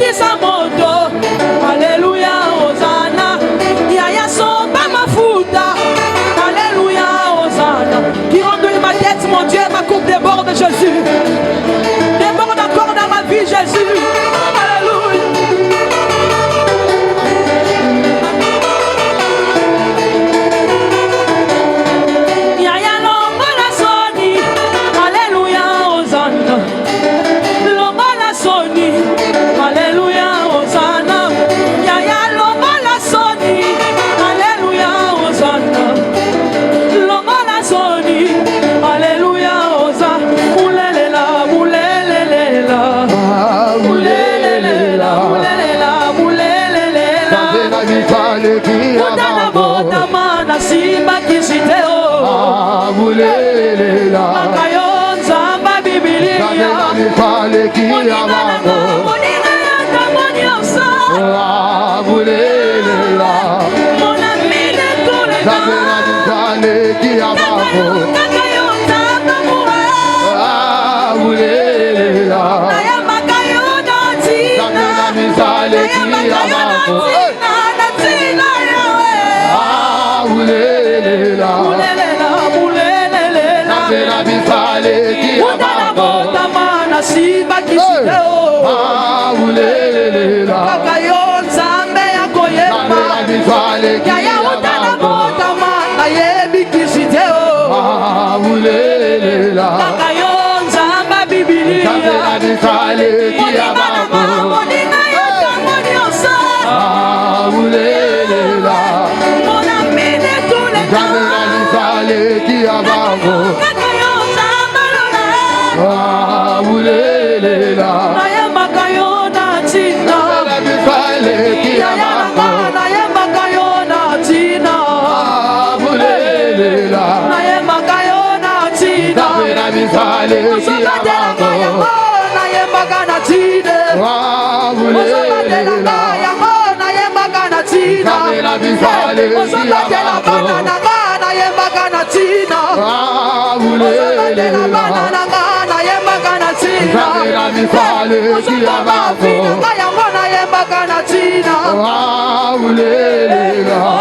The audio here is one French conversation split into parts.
Kotisa moto. Alléluia, Hosanna. Yaya somba mafuta. Alléluia, Hosanna. Qui remplit ma tête, mon Dieu, ma coupe déborde, Jésus. Déborde encore dans ma vie, Jésus. Alléluia. Yaya longo la soni. Alléluia, Hosanna. Longo la soni. Alléluia, Hosanna. Yaya longo la soni. Alléluia, Hosanna. Longo la soni. Alléluia, Hosanna. Moulelela, moulelela. Moulelela, moulelela, moulelela. Mutana bota mana simba kisiteo. Makayonza mba Biblia. Monina yata moniosa. Mon ami de tous les temps. Kakayonza kamoura. Naya makayona tina. Naya makayona tina. Natina yawe. Mulelela, mulelela. Mutana bota mana simba kisiteo. Kakayonza mbe yakoyema. Yaya utana bota mana yebi kisiteo. Kakayonza mba Biblia. Monina yata moniosa. Mon ami de tous les temps. Kakayonza malona. Naya makayona tina. Yaya naya makayona tina. Naya makayona tina. Osobatela kaya mona yembakana tina. Osobatela kaya mona yembakana tina. Osobatela banana mana yembakana tina. Osobatela banana mana yembakana tina. Osobatela kaya mona yembakana tina.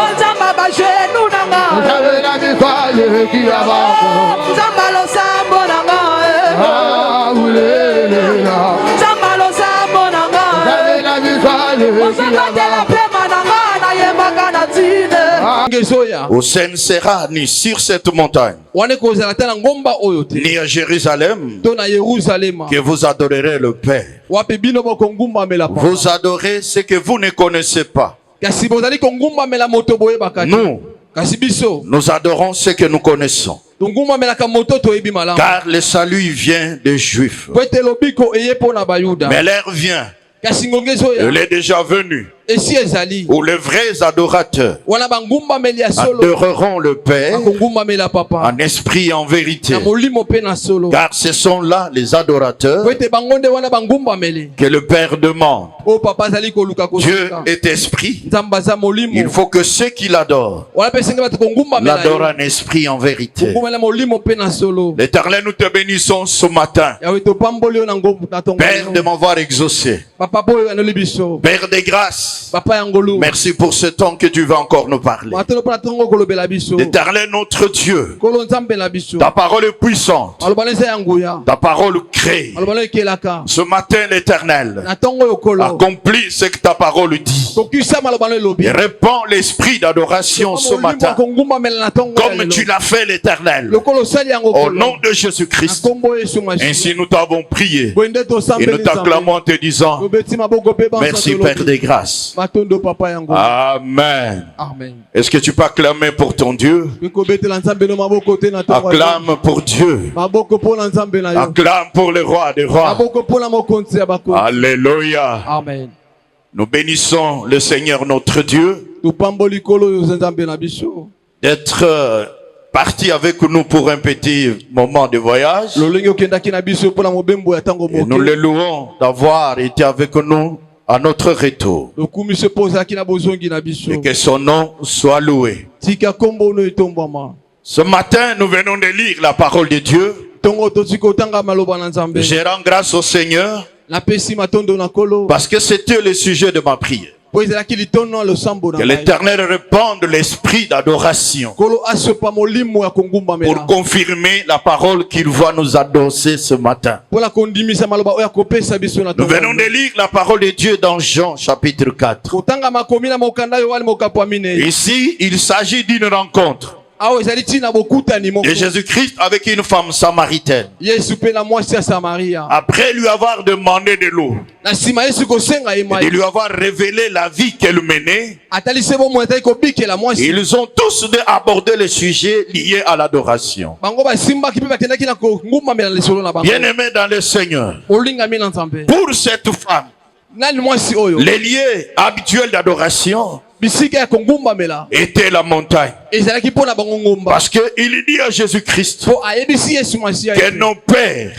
Ozamba bashenu nanga. Ozamba lo sambo nanga. Ozamba lo sambo nanga. Osobatela pema nanga na yembakana tina. Au Seine-Serra, ni sur cette montagne, ni à Jérusalem, que vous adorerez le Père. Vous adorez ce que vous ne connaissez pas. Nous adorons ce que nous connaissons. Car le salut vient des Juifs. Mais l'heure vient, elle est déjà venue, où les vrais adorateurs adoreront le Père en esprit et en vérité. Car ce sont là les adorateurs que le Père demande. Dieu est esprit. Il faut que ceux qui l'adorent l'adorent en esprit et en vérité. L'Éternel, nous te bénissons ce matin. Père de m'avoir exaucé. Père des grâces, merci pour ce temps que tu vas encore nous parler. L'Éternel, notre Dieu, ta parole est puissante, ta parole crée. Ce matin, l'Éternel accomplit ce que ta parole dit et répand l'esprit d'adoration ce matin comme tu l'as fait, l'Éternel, au nom de Jésus-Christ. Ainsi nous t'avons prié et nous t'acclamons en te disant merci Père des grâces. Amen. Est-ce que tu peux acclamer pour ton Dieu? Acclame pour Dieu. Acclame pour le roi des rois. Alléluia. Amen. Nous bénissons le Seigneur notre Dieu d'être parti avec nous pour un petit moment de voyage. Et nous le louons d'avoir été avec nous à notre retour. Et que son nom soit loué. Ce matin, nous venons de lire la parole de Dieu. Je rends grâce au Seigneur Parce que c'était le sujet de ma prière. Que l'Éternel répande l'esprit d'adoration pour confirmer la parole qu'il va nous adosser ce matin. Nous venons de lire la parole de Dieu dans Jean chapitre 4. Ici, il s'agit d'une rencontre de Jésus-Christ avec une femme samaritaine. Après lui avoir demandé de l'eau et lui avoir révélé la vie qu'elle menait, ils ont tous abordé le sujet lié à l'adoration. Bien-aimés dans le Seigneur, pour cette femme, les lieux habituels d'adoration était la montagne. Parce qu'il dit à Jésus-Christ que nos pères,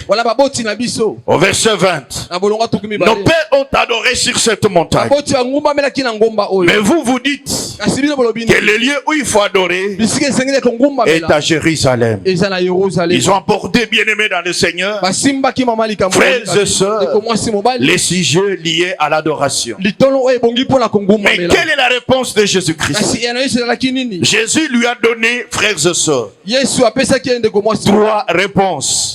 au verset 20, nos pères ont adoré sur cette montagne. Mais vous dites que le lieu où il faut adorer est à Jérusalem. Ils ont apporté, bien-aimés dans le Seigneur, frères et sœurs, les sujets liés à l'adoration. Mais quelle est la réponse de Jésus-Christ? Jésus lui a donné, frères et sœurs, 3 réponses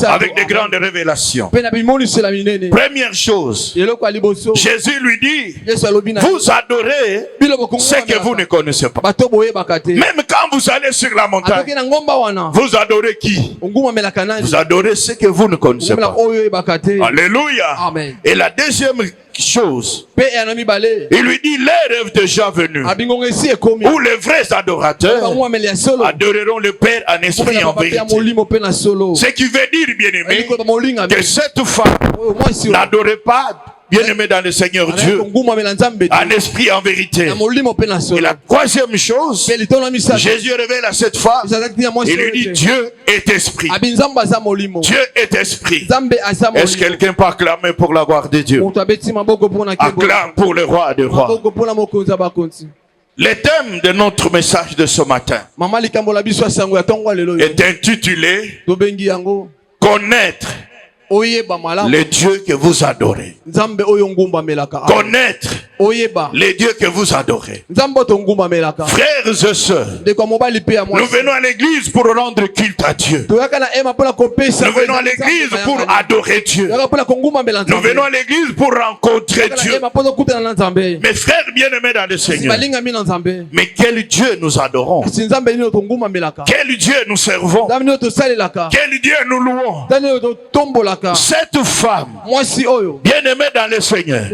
avec de grandes révélations. Première chose, Jésus lui dit, vous adorez ce que vous ne connaissez pas. Même quand vous allez sur la montagne, vous adorez qui? Vous adorez ce que vous ne connaissez pas. Alléluia. Amen. Et la deuxième chose, il lui dit, l'heure est déjà venue où les vrais adorateurs adoreront le Père en esprit et en vérité. Ce qui veut dire, bien-aimé, que cette femme n'adorait pas, bien-aimé dans le Seigneur Dieu, en esprit et en vérité. Et la troisième chose, Jésus révèle à cette femme, il lui dit, Dieu est esprit. Dieu est esprit. Est-ce que quelqu'un peut acclamer pour la gloire de Dieu? Acclame pour le roi des rois. Le thème de notre message de ce matin est intitulé Connaître les dieux que vous adorez. Connaître les dieux que vous adorez. Frères et sœurs, nous venons à l'église pour rendre culte à Dieu. Nous venons à l'église pour adorer Dieu. Nous venons à l'église pour rencontrer Dieu. Mes frères bien-aimés dans le Seigneur, mais quel Dieu nous adorons? Quel Dieu nous servons? Quel Dieu nous louons? Cette femme, bien-aimée dans le Seigneur,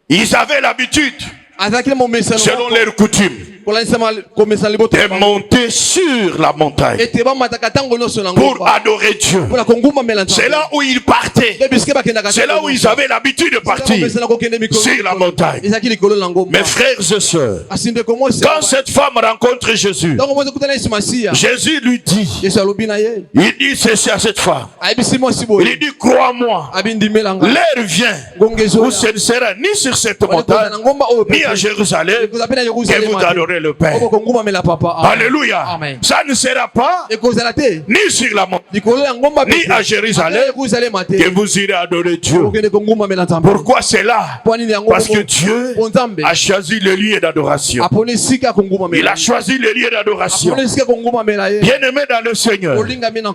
ils avaient l'habitude, selon leurs coutumes, de monter sur la montagne pour adorer Dieu. C'est là où ils partaient. C'est là où ils avaient l'habitude de partir, sur la montagne. Mes frères et sœurs, quand cette femme rencontre Jésus, Jésus lui dit, il dit ceci à cette femme, il dit, crois-moi, l'heure vient où ce ne sera ni sur cette montagne ni à Jérusalem que vous adorez le Père. Alléluia. Amen. Ça ne sera pas ni sur la montagne ni à Jérusalem que vous irez adorer Dieu. Pourquoi c'est là? Parce que Dieu a choisi le lieu d'adoration. Il a choisi le lieu d'adoration. Bien-aimé dans le Seigneur,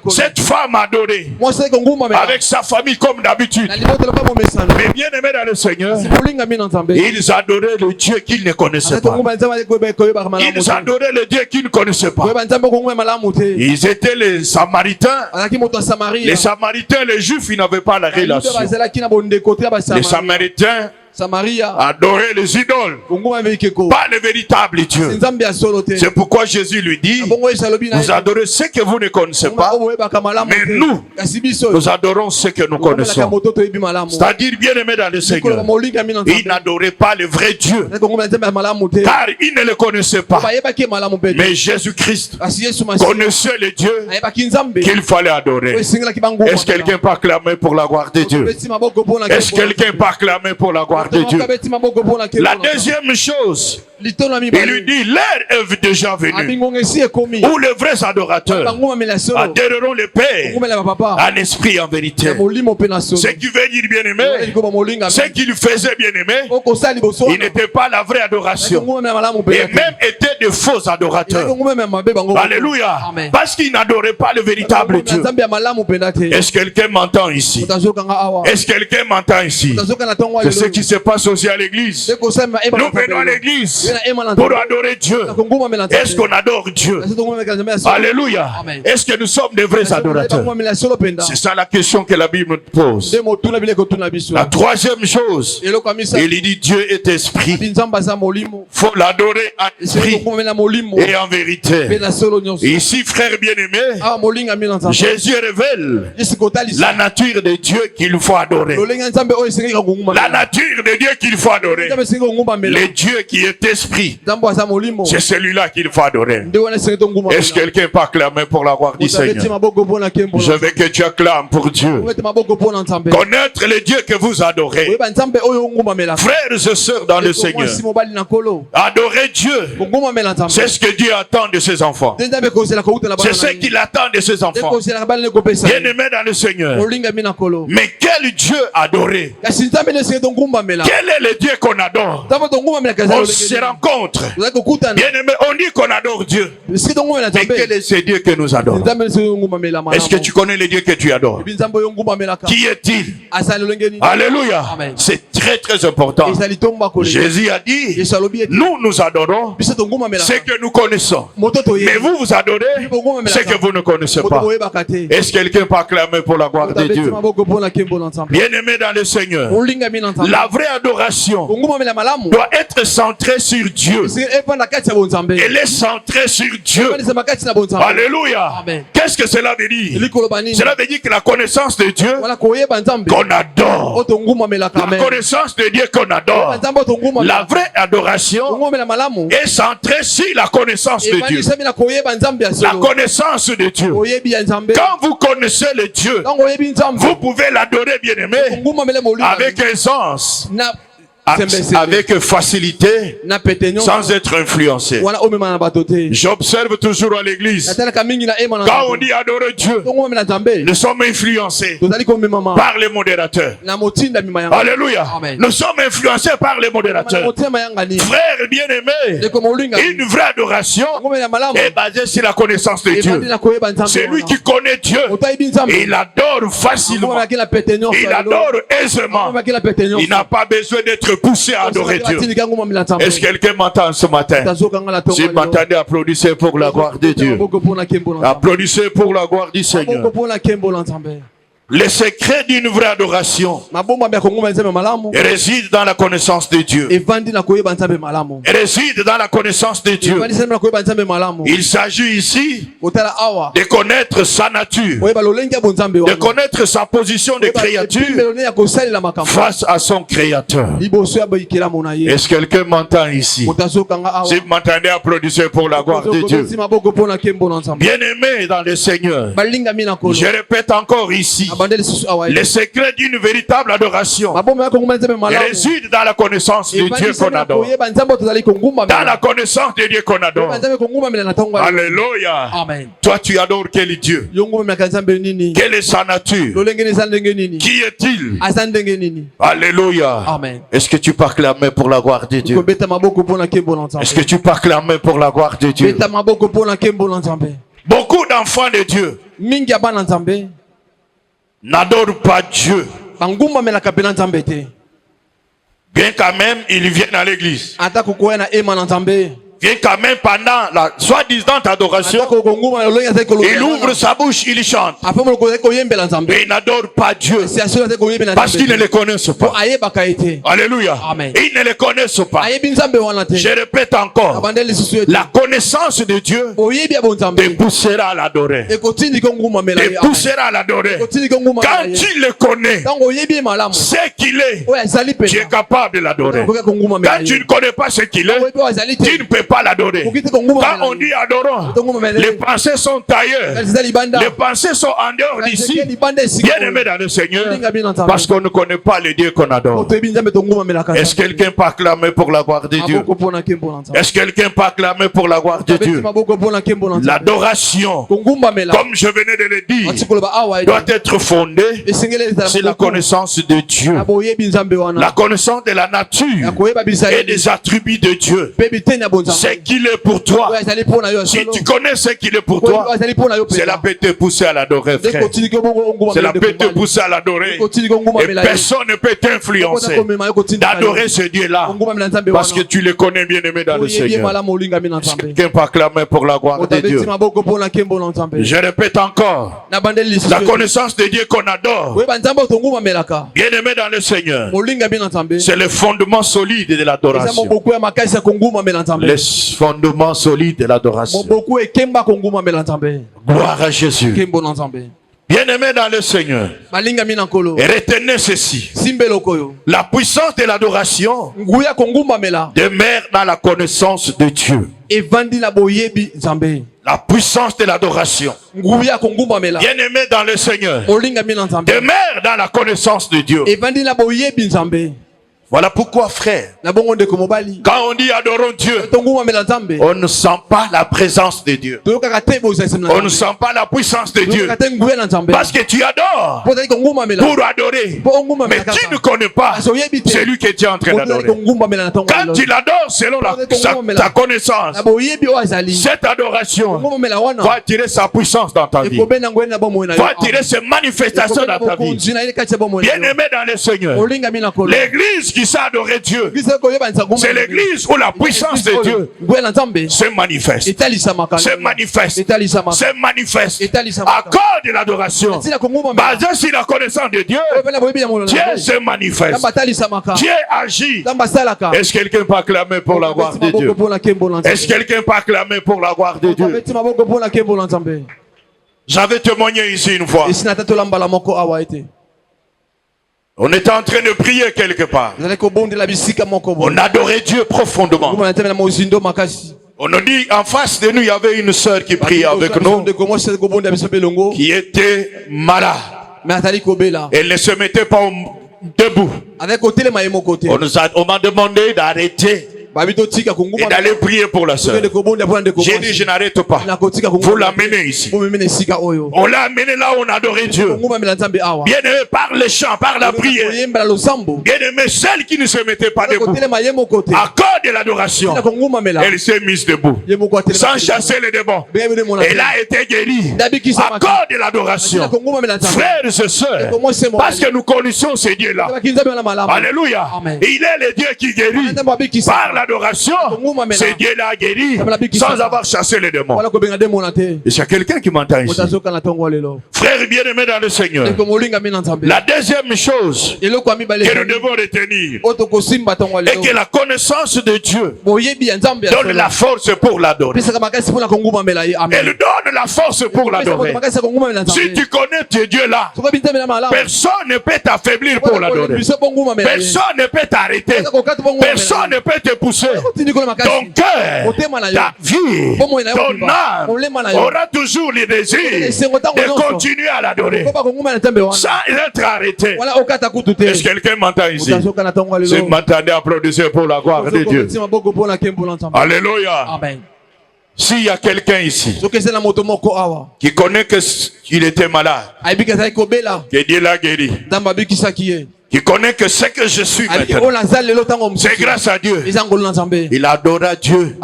cette femme adorée avec sa famille comme d'habitude. Mais bien-aimé dans le Seigneur, ils adoraient le Dieu qu'ils ne connaissaient pas. Ils adoraient le Dieu qu'ils ne connaissaient pas. Ils étaient les Samaritains. Les Samaritains, les Juifs, ils n'avaient pas la relation. Les Samaritains adorer les idoles, pas le véritable Dieu. C'est pourquoi Jésus lui dit, vous adorez ce que vous ne connaissez pas, mais nous adorons ce que nous connaissons. C'est-à-dire, bien-aimés dans le Seigneur, ils n'adoraient pas le vrai Dieu, car ils ne le connaissaient pas. Mais Jésus-Christ connaissait le Dieu qu'il fallait adorer. Est-ce que quelqu'un peut acclamer pour la gloire de Dieu? Est-ce que quelqu'un peut acclamer pour la gloire de Dieu? La deuxième chose, Il lui dit, l'heure est déjà venue où les vrais adorateurs adoreront le Père en esprit et en vérité. Ce qui veut dire bien aimé, ce qu'il faisait bien aimé, il n'était pas la vraie adoration. Et même étaient de faux adorateurs. Alléluia. Parce qu'ils n'adoraient pas le véritable Dieu. Est-ce que quelqu'un m'entend ici? Est-ce que quelqu'un m'entend ici? C'est ce qui se passe aussi à l'église. Nous venons à l'église pour adorer Dieu. Est-ce qu'on adore Dieu? Alléluia. Est-ce que nous sommes des vrais adorateurs? C'est ça la question que la Bible nous pose. La troisième chose, il dit Dieu est esprit. Il faut l'adorer en esprit et en vérité. Ici, frère bien-aimé, Jésus révèle la nature de Dieu qu'il faut adorer. La nature de Dieu qu'il faut adorer. Le Dieu qui est esprit, c'est celui-là qu'il faut adorer. Est-ce que quelqu'un peut acclamer pour la gloire du Seigneur? Je veux que tu acclames pour Dieu. Connaître le Dieu que vous adorez. Frères et sœurs dans le Seigneur, adorer Dieu, c'est ce que Dieu attend de ses enfants. C'est ce qu'il attend de ses enfants. Bien-aimés dans le Seigneur. Mais quel Dieu adorer? Quel est le Dieu qu'on adore? On se rencontre. Bien-aimés, on dit qu'on adore Dieu. Mais quel est ce Dieu que nous adorons? Est-ce que tu connais le Dieu que tu adores? Qui est-il? Alléluia. C'est très très important. Jésus a dit, nous adorons ce que nous connaissons. Mais vous adorez ce que vous ne connaissez pas. Est-ce que quelqu'un peut acclamer pour la gloire de Dieu? Bien-aimé dans le Seigneur, la vraie adoration doit être centrée sur Dieu. Elle est centrée sur Dieu. Alléluia. Qu'est-ce que cela veut dire? Cela veut dire que la connaissance de Dieu qu'on adore, la connaissance de Dieu qu'on adore, la vraie adoration est centrée sur la connaissance de Dieu. La connaissance de Dieu. Quand vous connaissez le Dieu, vous pouvez l'adorer, bien aimé, avec aisance, avec facilité, sans être influencé. J'observe toujours à l'église, quand on dit adorer Dieu, nous sommes influencés par les modérateurs. Alléluia. Nous sommes influencés par les modérateurs. Frères bien-aimés, une vraie adoration est basée sur la connaissance de Dieu. C'est lui qui connaît Dieu. Il adore facilement. Il adore aisément. Il n'a pas besoin d'être poussé à adorer Dieu. Est-ce que quelqu'un m'entend ce matin? Si vous m'entendez, applaudissez pour la gloire de Dieu. Applaudissez pour la gloire du Seigneur. Le secret d'une vraie adoration réside dans la connaissance de Dieu. Réside dans la connaissance de Dieu. Il s'agit ici de connaître sa nature, de connaître sa position de créature face à son Créateur. Est-ce que quelqu'un m'entend ici? Si vous m'entendez, applaudissez pour la gloire de Dieu. Bien-aimé dans le Seigneur, je répète encore ici, le secret d'une véritable adoration réside dans la connaissance de Dieu qu'on adore. Dans la connaissance de Dieu qu'on adore. Alléluia. Toi, tu adores quel Dieu? Quelle est sa nature? Qui est-il? Alléluia. Est-ce que tu peux acclamer pour la gloire de Dieu? Est-ce que tu peux acclamer pour la gloire de Dieu? Beaucoup d'enfants de Dieu n'adorent pas Dieu. Bien quand même, ils viennent à l'église. Bien quand même, pendant la soi-disant adoration, il ouvre sa bouche, il chante. Mais il n'adore pas Dieu parce qu'ils ne le connaissent pas. Alléluia. Ils ne le connaissent pas. Je répète encore, la connaissance de Dieu te poussera à l'adorer. Te poussera à l'adorer. Quand tu le connais, ce qu'il est, tu es capable de l'adorer. Quand tu ne connais pas ce qu'il est, tu ne peux pas l'adorer. Quand on dit adorons, les pensées sont ailleurs. Les pensées sont en dehors d'ici. Bien-aimés dans le Seigneur, parce qu'on ne connaît pas le Dieu qu'on adore. Est-ce que quelqu'un peut acclamer pour la gloire de Dieu? Est-ce que quelqu'un peut acclamer pour la gloire de Dieu? L'adoration, comme je venais de le dire, doit être fondée sur la connaissance de Dieu, la connaissance de la nature et des attributs de Dieu. Ce qu'il est pour toi, si tu connais ce qu'il est pour toi, cela peut te pousser à l'adorer, frère. Cela peut te pousser à l'adorer. Et personne ne peut t'influencer d'adorer ce Dieu-là, parce que tu le connais, bien aimé dans le Seigneur. Quelqu'un peut acclamer pour la gloire de Dieu. Je répète encore, la connaissance de Dieu qu'on adore, bien aimé dans le Seigneur, c'est le fondement solide de l'adoration. Le fondement solide de l'adoration. Gloire à Jésus. Bien-aimé dans le Seigneur, et retenez ceci: la puissance de l'adoration demeure dans la connaissance de Dieu. La puissance de l'adoration, bien-aimé dans le Seigneur, demeure dans la connaissance de Dieu. Voilà pourquoi, frère, quand on dit adorons Dieu, on ne sent pas la présence de Dieu. On ne sent pas la puissance de Dieu. Parce que tu adores pour adorer. Mais tu ne connais pas celui que tu es en train d'adorer. Quand tu l'adores selon ta connaissance, cette adoration va attirer sa puissance dans ta vie, va attirer ses manifestations dans ta vie. Bien-aimé dans le Seigneur, l'église qui sait adorer Dieu, c'est l'église où la puissance de Dieu se manifeste. Se manifeste. Se manifeste. À cause de l'adoration, basée sur la connaissance de Dieu, Dieu se manifeste. Dieu agit. Est-ce que quelqu'un peut acclamer pour la gloire de Dieu? Est-ce que quelqu'un peut acclamer pour la gloire de Dieu? J'avais témoigné ici une fois. On était en train de prier quelque part. On adorait Dieu profondément. On a dit en face de nous, il y avait une sœur qui priait avec nous, qui était malade. Elle ne se mettait pas debout. On m'a demandé d'arrêter et d'aller prier pour la sœur. J'ai dit, je n'arrête pas. Vous l'amenez ici. On l'a amené là où on adorait Dieu. Bien aimé, par les chants, par la prière. Bien aimé, celle qui ne se mettait pas debout, à cause de l'adoration, elle s'est mise debout, sans chasser les démons. Elle a été guérie à cause de l'adoration. Frères et sœurs, parce que nous connaissons ce Dieu-là. Alléluia. Il est le Dieu qui guérit par l'adoration. C'est Dieu l'a guéri sans avoir chassé les démons. Et c'est quelqu'un qui m'entend ici. Frère bien-aimé dans le Seigneur, la deuxième chose que nous devons retenir est que la connaissance de Dieu donne la force pour l'adorer. Elle donne la force pour l'adorer. Si tu connais ce Dieu-là, personne ne peut t'affaiblir pour l'adorer. Personne ne peut t'arrêter. Personne ne peut te pousser. Ton cœur, ta vie, ton âme aura toujours le désir de continuer à l'adorer sans être arrêté. Est-ce que quelqu'un m'entend ici? Si vous m'entendez, applaudissez pour la gloire de Dieu. Alléluia. Amen. S'il y a quelqu'un ici qui connaît qu'il était malade, que Dieu l'a guéri, qui connaît que ce que je suis maintenant, c'est grâce à Dieu. Il adora Dieu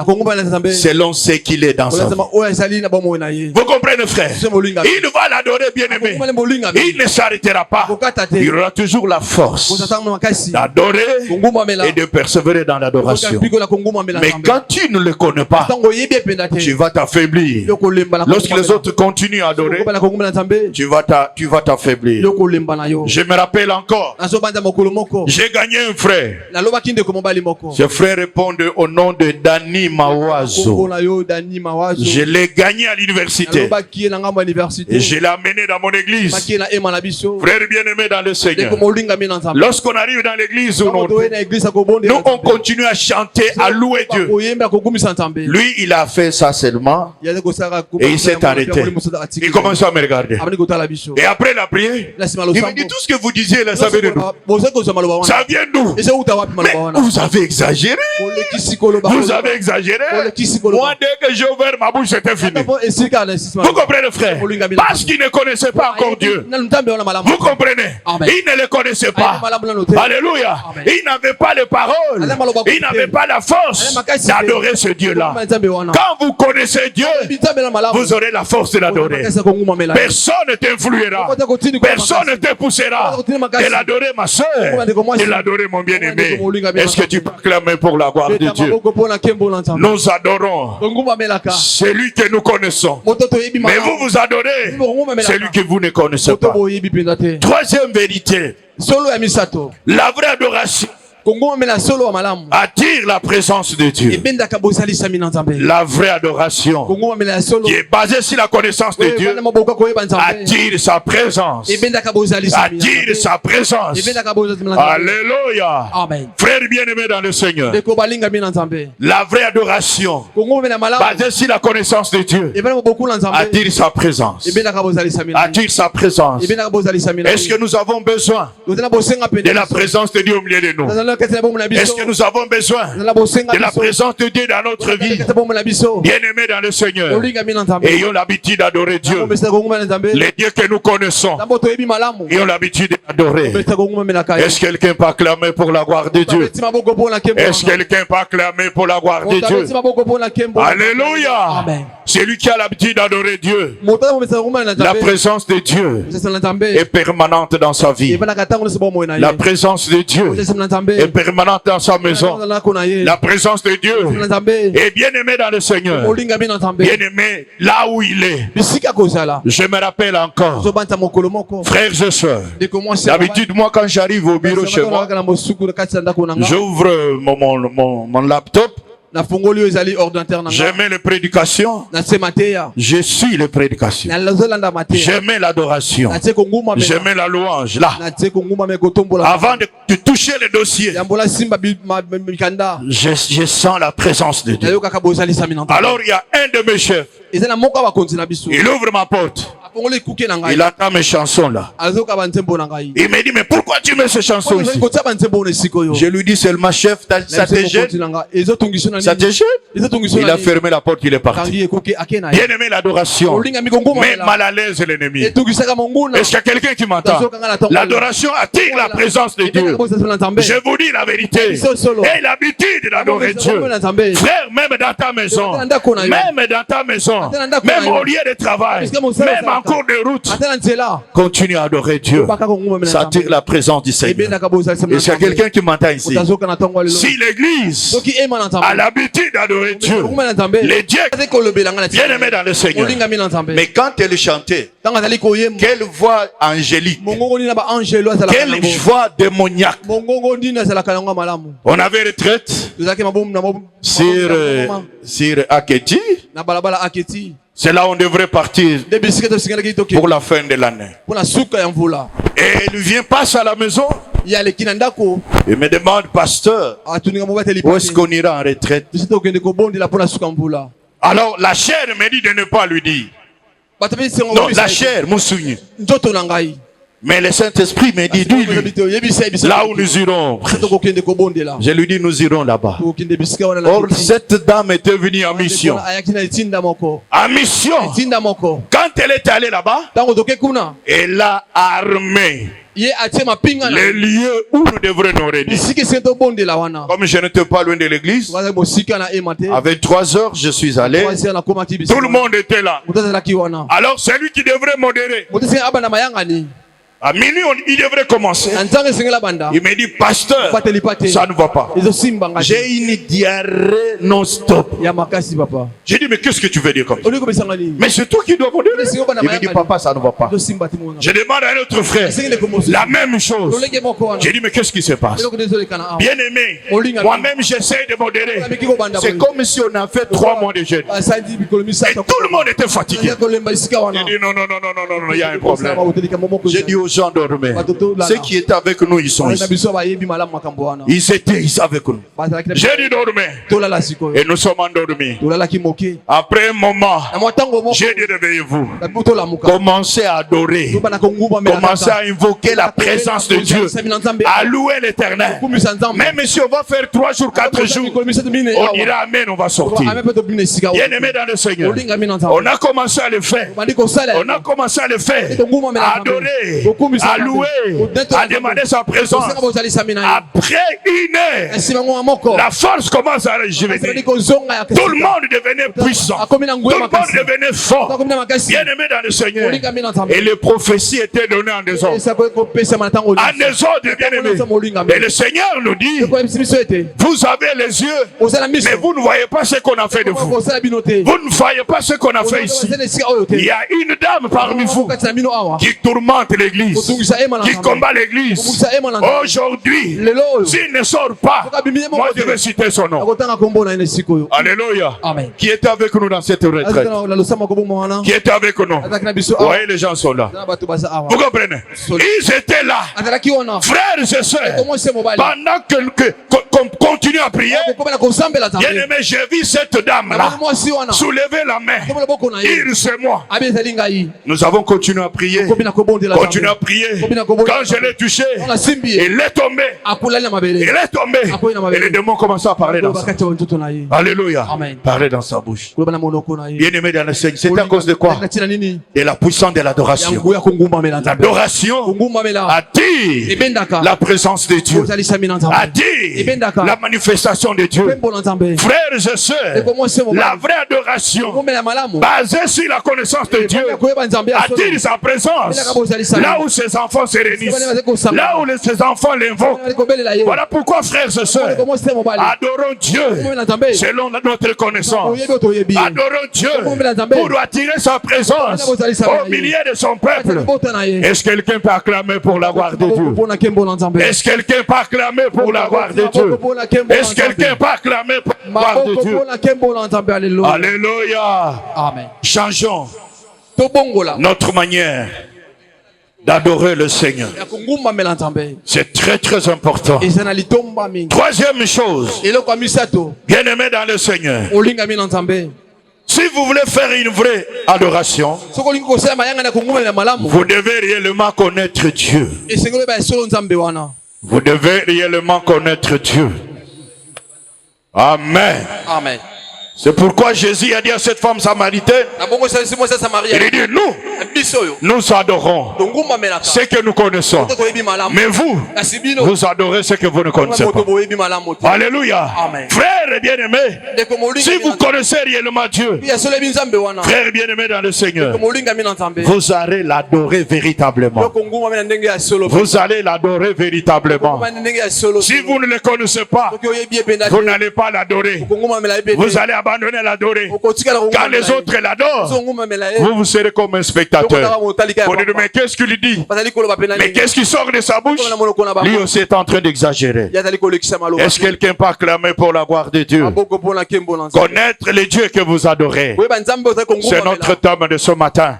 selon ce qu'il est dans sa vie. Vous comprenez, frère? Il va l'adorer, bien aimé. Il ne s'arrêtera pas. Il aura toujours la force d'adorer et de persévérer dans l'adoration. Mais quand tu ne le connais pas, tu vas t'affaiblir. Lorsque les autres continuent à adorer, tu vas t'affaiblir. Je me rappelle encore, J'ai gagné un frère. Ce frère répond au nom de Dani Mawazo. Je l'ai gagné à l'université. Et je l'ai amené dans mon église. Frère bien-aimé dans le Seigneur. Lorsqu'on arrive dans l'église, nous on continue à chanter, à louer Dieu. Lui, il a fait ça seulement. Et il s'est arrêté. Il commence à me regarder. Et après la prière, il me dit tout ce que vous disiez là, ça vient de nous. Ça vient d'où? Mais vous avez exagéré. Vous avez exagéré. Moi, dès que j'ai ouvert ma bouche, c'était fini. Vous comprenez, frère? Parce qu'il ne connaissait pas encore Dieu. Vous comprenez? Il ne le connaissait pas. Alléluia. Il n'avait pas les paroles. Il n'avait pas la force d'adorer ce Dieu-là. Quand vous connaissez Dieu, vous aurez la force de l'adorer. Personne ne t'influera. Personne ne te poussera de l'adorer, ma soeur, de l'adorer, mon bien-aimé. Est-ce que tu peux clamer pour la gloire de Dieu? Nous adorons celui que nous connaissons. Mais vous, vous adorez celui que vous ne connaissez pas. Troisième vérité, la vraie adoration attire la présence de Dieu. La vraie adoration qui est basée sur la connaissance de Dieu attire sa présence. Attire sa présence. Alléluia. Frère bien-aimé dans le Seigneur, la vraie adoration basée sur la connaissance de Dieu attire sa présence. Attire sa présence. Est-ce que nous avons besoin de la présence de Dieu au milieu de nous? Est-ce que nous avons besoin de la présence de Dieu dans notre vie? Bien-aimés dans le Seigneur, ayons l'habitude d'adorer Dieu. Les dieux que nous connaissons, ayons l'habitude d'adorer. Est-ce que quelqu'un peut acclamer pour la gloire de Dieu? Est-ce que quelqu'un peut acclamer pour la gloire de Dieu? Alléluia. C'est lui qui a l'habitude d'adorer Dieu. La présence de Dieu est permanente dans sa vie. La présence de Dieu est permanente dans sa maison. La présence de Dieu est bien aimée dans le Seigneur. Bien aimé là où il est. Je me rappelle encore, frères et sœurs, d'habitude moi quand j'arrive au bureau chez moi, j'ouvre mon laptop. J'aimais les prédications. Je suis les prédications. J'aimais l'adoration. J'aimais la louange. Là, avant de toucher les dossiers, je sens la présence de Dieu. Alors il y a un de mes chefs. Il ouvre ma porte. Il entend mes chansons là. Il me dit, mais pourquoi tu mets ces chansons ici? Je lui dis seulement, chef, ça te gêne? Ça te gêne? Il a fermé la porte, il est parti. Bien aimé l'adoration, mais mal à l'aise l'ennemi. Est-ce qu'il y a quelqu'un qui m'entend? L'adoration attire la présence de Dieu. Je vous dis la vérité. Aie l'habitude d'adorer Dieu. Frère, même dans ta maison, même au lieu de travail, même en cours de route, continue à adorer Dieu. Ça attire la présence du Seigneur. Et s'il y a quelqu'un qui m'entend ici, si l'église a l'habitude d'adorer Dieu, les dieux bien aimés dans le Seigneur, mais quand elle chantait, quelle voix angélique, quelle voix démoniaque. On avait retraite sur Aketi. C'est là où on devrait partir pour la fin de l'année. Et il vient passer à la maison. Il me demande, pasteur, où est-ce qu'on ira en retraite? Alors la chair me dit de ne pas lui dire. Non, la chair, Moussouni. Mais le Saint-Esprit me dit, là où nous irons. Je lui dis, nous irons là-bas. Or, cette dame était venue en mission. En mission. Quand elle est allée là-bas, elle a armé les lieux où nous devrions nous réunir. Comme je n'étais pas loin de l'église, à 23 heures, je suis allé. Tout le monde était là. Alors, c'est lui qui devrait modérer. À minuit, il devrait commencer. Il me dit, pasteur, ça ne va pas. J'ai une diarrhée non-stop. J'ai dit, mais qu'est-ce que tu veux dire comme ça? Mais c'est toi qui dois me donner. Il me dit, papa, ça ne va pas. Je demande à un autre frère la même chose. J'ai dit, mais qu'est-ce qui se passe? Bien aimé, moi-même j'essaie de modérer. C'est comme si on a fait 3 mois de jeûne. Et tout le monde était fatigué. J'ai dit, non, il y a un problème. J'ai dit aux gens, dormez. Ceux qui étaient avec nous, ils sont ici. Ils étaient ici avec nous. J'ai dit, dormez. Et nous sommes endormis. Après un moment, j'ai dit, réveillez-vous. Commencez à adorer. Commencez à invoquer la présence de Dieu. À louer l'Éternel. Même si on va faire 3 jours, 4 jours, on ira amen, on va sortir. Bien aimé dans le Seigneur, on a commencé à le faire. On a commencé à le faire. À adorer, à louer, à demander sa présence. Après 1 heure, la force commence à revenir. Tout le monde devenait puissant. Tout le monde devenait fort. Bien aimé dans le Seigneur. Et les prophéties étaient données en désordre. En désordre, bien aimé. Et le Seigneur nous dit, vous avez les yeux, mais vous ne voyez pas ce qu'on a fait de vous. Vous ne voyez pas ce qu'on a fait ici. Il y a une dame parmi vous qui tourmente l'église, qui combat l'église. Aujourd'hui, s'il ne sort pas, moi je vais citer son nom. Alléluia. Qui était avec nous dans cette retraite? Qui était avec nous? Vous voyez, les gens sont là. Vous comprenez? Ils étaient là, frères et sœurs, pendant qu'on continue à prier. Bien aimé, j'ai vu cette dame-là soulever la main. Il, c'est moi. Nous avons continué à prier. Continué à prier. Quand je l'ai touché, il est tombé. Il est tombé. Et les démons commencent à parler dans sa bouche. Alléluia. Parler dans sa bouche. Bien aimé dans le Seigneur, c'est à cause de quoi? De la puissance de l'adoration. L'adoration attire la présence de Dieu. Attire la manifestation de Dieu. Frères et sœurs, la vraie adoration basée sur la connaissance de Dieu attire sa présence là où ses enfants se réunissent, là où ses enfants l'invoquent. Voilà pourquoi, frères et sœurs, adorons Dieu selon notre connaissance. Adorons Dieu pour attirer sa présence au milieu de son peuple. Est-ce que quelqu'un peut acclamer pour la gloire de Dieu? Est-ce que quelqu'un peut acclamer pour la gloire de Dieu? Est-ce que quelqu'un peut acclamer pour la gloire de Dieu? Alléluia. Amen. Changeons notre manière d'adorer le Seigneur. C'est très très important. Troisième chose, bien aimé dans le Seigneur, si vous voulez faire une vraie adoration, vous devez réellement connaître Dieu. Vous devez réellement connaître Dieu. Amen. Amen. C'est pourquoi Jésus a dit à cette femme samaritaine, il a dit, nous adorons ce que nous connaissons. Mais vous adorez ce que vous ne connaissez pas. Alléluia. Frères bien-aimés, si vous connaissez réellement Dieu, frères bien-aimés dans le Seigneur, vous allez l'adorer véritablement. Vous allez l'adorer véritablement. Si vous ne le connaissez pas, vous n'allez pas l'adorer. Vous allez abandonner l'adorer. Quand les autres l'adorent, vous serez comme un spectateur. Vous dites, mais qu'est-ce qu'il dit? Mais qu'est-ce qui sort de sa bouche? Lui aussi est en train d'exagérer. Est-ce que quelqu'un peut acclamer pour la gloire de Dieu? Connaître les dieux que vous adorez. C'est notre thème de ce matin.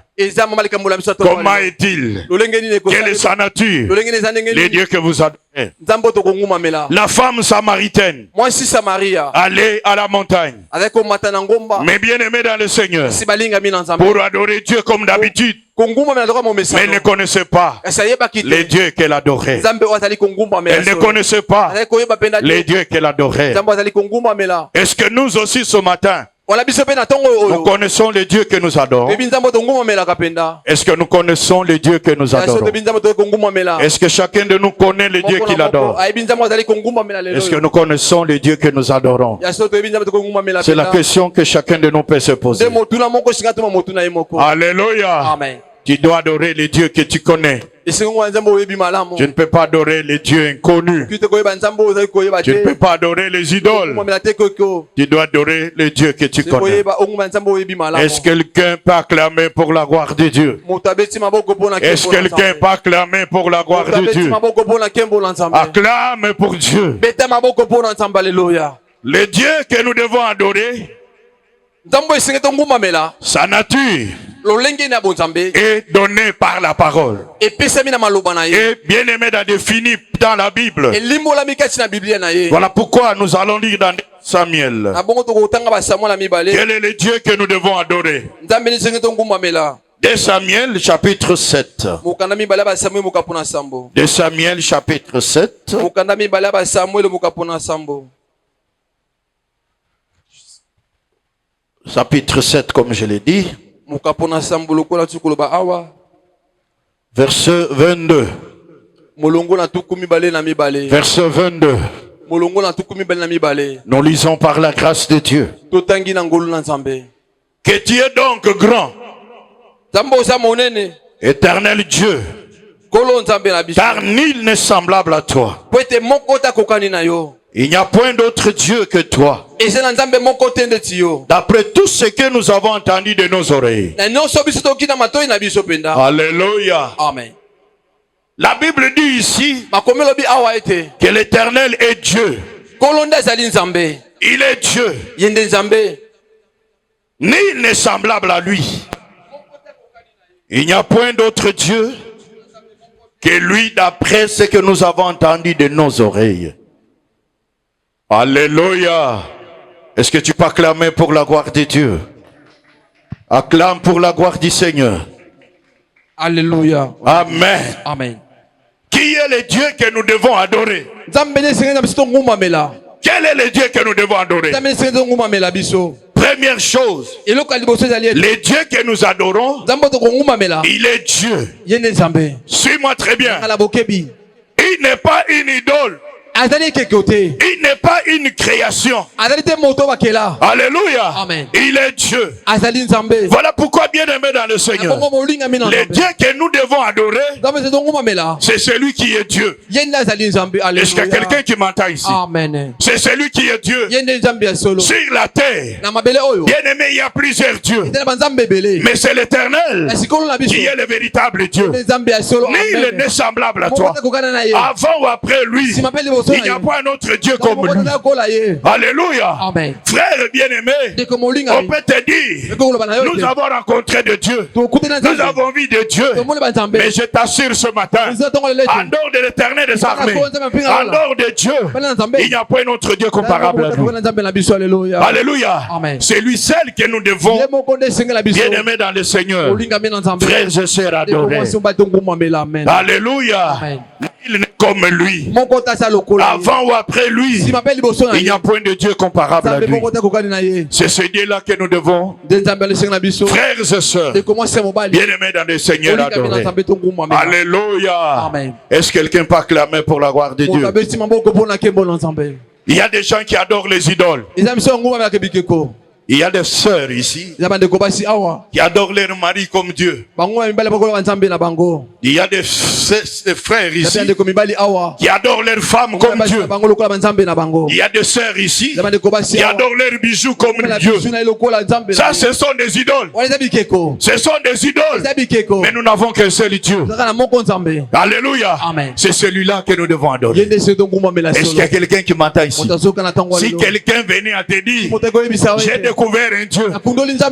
Comment est-il? Quelle est sa nature? Les dieux que vous adorez. La femme samaritaine allait à la montagne, mais bien aimée dans le Seigneur, pour adorer Dieu comme d'habitude. Mais elle ne connaissait pas les dieux qu'elle adorait. Elle ne connaissait pas les dieux qu'elle adorait. Est-ce que nous aussi ce matin, nous connaissons les dieux que nous adorons? Est-ce que nous connaissons les dieux que nous adorons? Est-ce que chacun de nous connaît les dieux qu'il adore? Est-ce que nous connaissons les dieux que nous adorons? C'est la question que chacun de nous peut se poser. Alléluia. Amen. Tu dois adorer les dieux que tu connais. Tu ne peux pas adorer les dieux inconnus. Tu ne peux pas adorer les idoles. Tu dois adorer les dieux que tu connais. Est-ce que quelqu'un peut acclamer pour la gloire de Dieu? Est-ce que quelqu'un peut acclamer pour la gloire de Dieu? Acclame pour Dieu. Le Dieu que nous devons adorer, sa nature est donnée par la parole. Et bien aimé dans défini dans la Bible. Voilà pourquoi nous allons lire dans Samuel. Quel est le Dieu que nous devons adorer? 2 Samuel chapitre 7. 2 Samuel chapitre 7. Chapitre 7 comme je l'ai dit. Verset 22. Verset 22. Nous lisons par la grâce de Dieu. Que tu es donc grand, éternel Dieu, car nul n'est semblable à toi. Il n'y a point d'autre Dieu que toi. D'après tout ce que nous avons entendu de nos oreilles. Alléluia. Amen. La Bible dit ici que l'Éternel est Dieu. Il est Dieu. Nul n'est semblable à lui. Il n'y a point d'autre Dieu que lui d'après ce que nous avons entendu de nos oreilles. Alléluia. Est-ce que tu peux acclamer pour la gloire de Dieu? Acclame pour la gloire du Seigneur. Alléluia. Amen. Amen. Qui est le Dieu que nous devons adorer? Quel est le Dieu que nous devons adorer? Première chose, le Dieu que nous adorons, il est Dieu. Suis-moi très bien. Il n'est pas une idole. Il n'est pas une création. Alléluia. Amen. Il est Dieu. Voilà pourquoi, bien aimé dans le Seigneur, le Dieu que nous devons adorer, c'est celui qui est Dieu. Est-ce qu'il y a quelqu'un qui m'entend ici? C'est celui qui est Dieu. Sur la terre, bien aimé, il y a plusieurs dieux, mais c'est l'Éternel qui est le véritable Dieu. Nul n'est semblable à toi. Avant ou après lui, il n'y a pas un autre Dieu comme lui. Alléluia. Amen. Frère bien-aimé, on peut te dire, nous avons rencontré de Dieu, nous avons vu de Dieu, mais je t'assure ce matin, en dehors de l'Éternel des armées, en dehors de Dieu, il n'y a pas un autre Dieu comparable à nous. Alléluia. C'est lui seul que nous devons, bien-aimé dans le Seigneur, frères et sœurs adorés. Alléluia. Il n'est comme lui. Avant ou après lui, il n'y a point de Dieu comparable à lui. C'est ce Dieu-là que nous devons, frères et sœurs, bien-aimés dans le Seigneur adoré. Alléluia. Est-ce que quelqu'un peut acclamer pour la gloire de Dieu? Il y a des gens qui adorent les idoles. Il y a des sœurs ici qui adorent leur mari comme Dieu. Il y a des frères ici qui adorent leurs femmes comme Dieu. Il y a des sœurs ici qui adorent leurs bijoux comme Dieu. Ça, ce sont des idoles. Ce sont des idoles. Mais nous n'avons qu'un seul Dieu. Alléluia. C'est celui-là que nous devons adorer. Est-ce qu'il y a quelqu'un qui m'entend ici? Si quelqu'un venait à te dire, j'ai découvert un Dieu,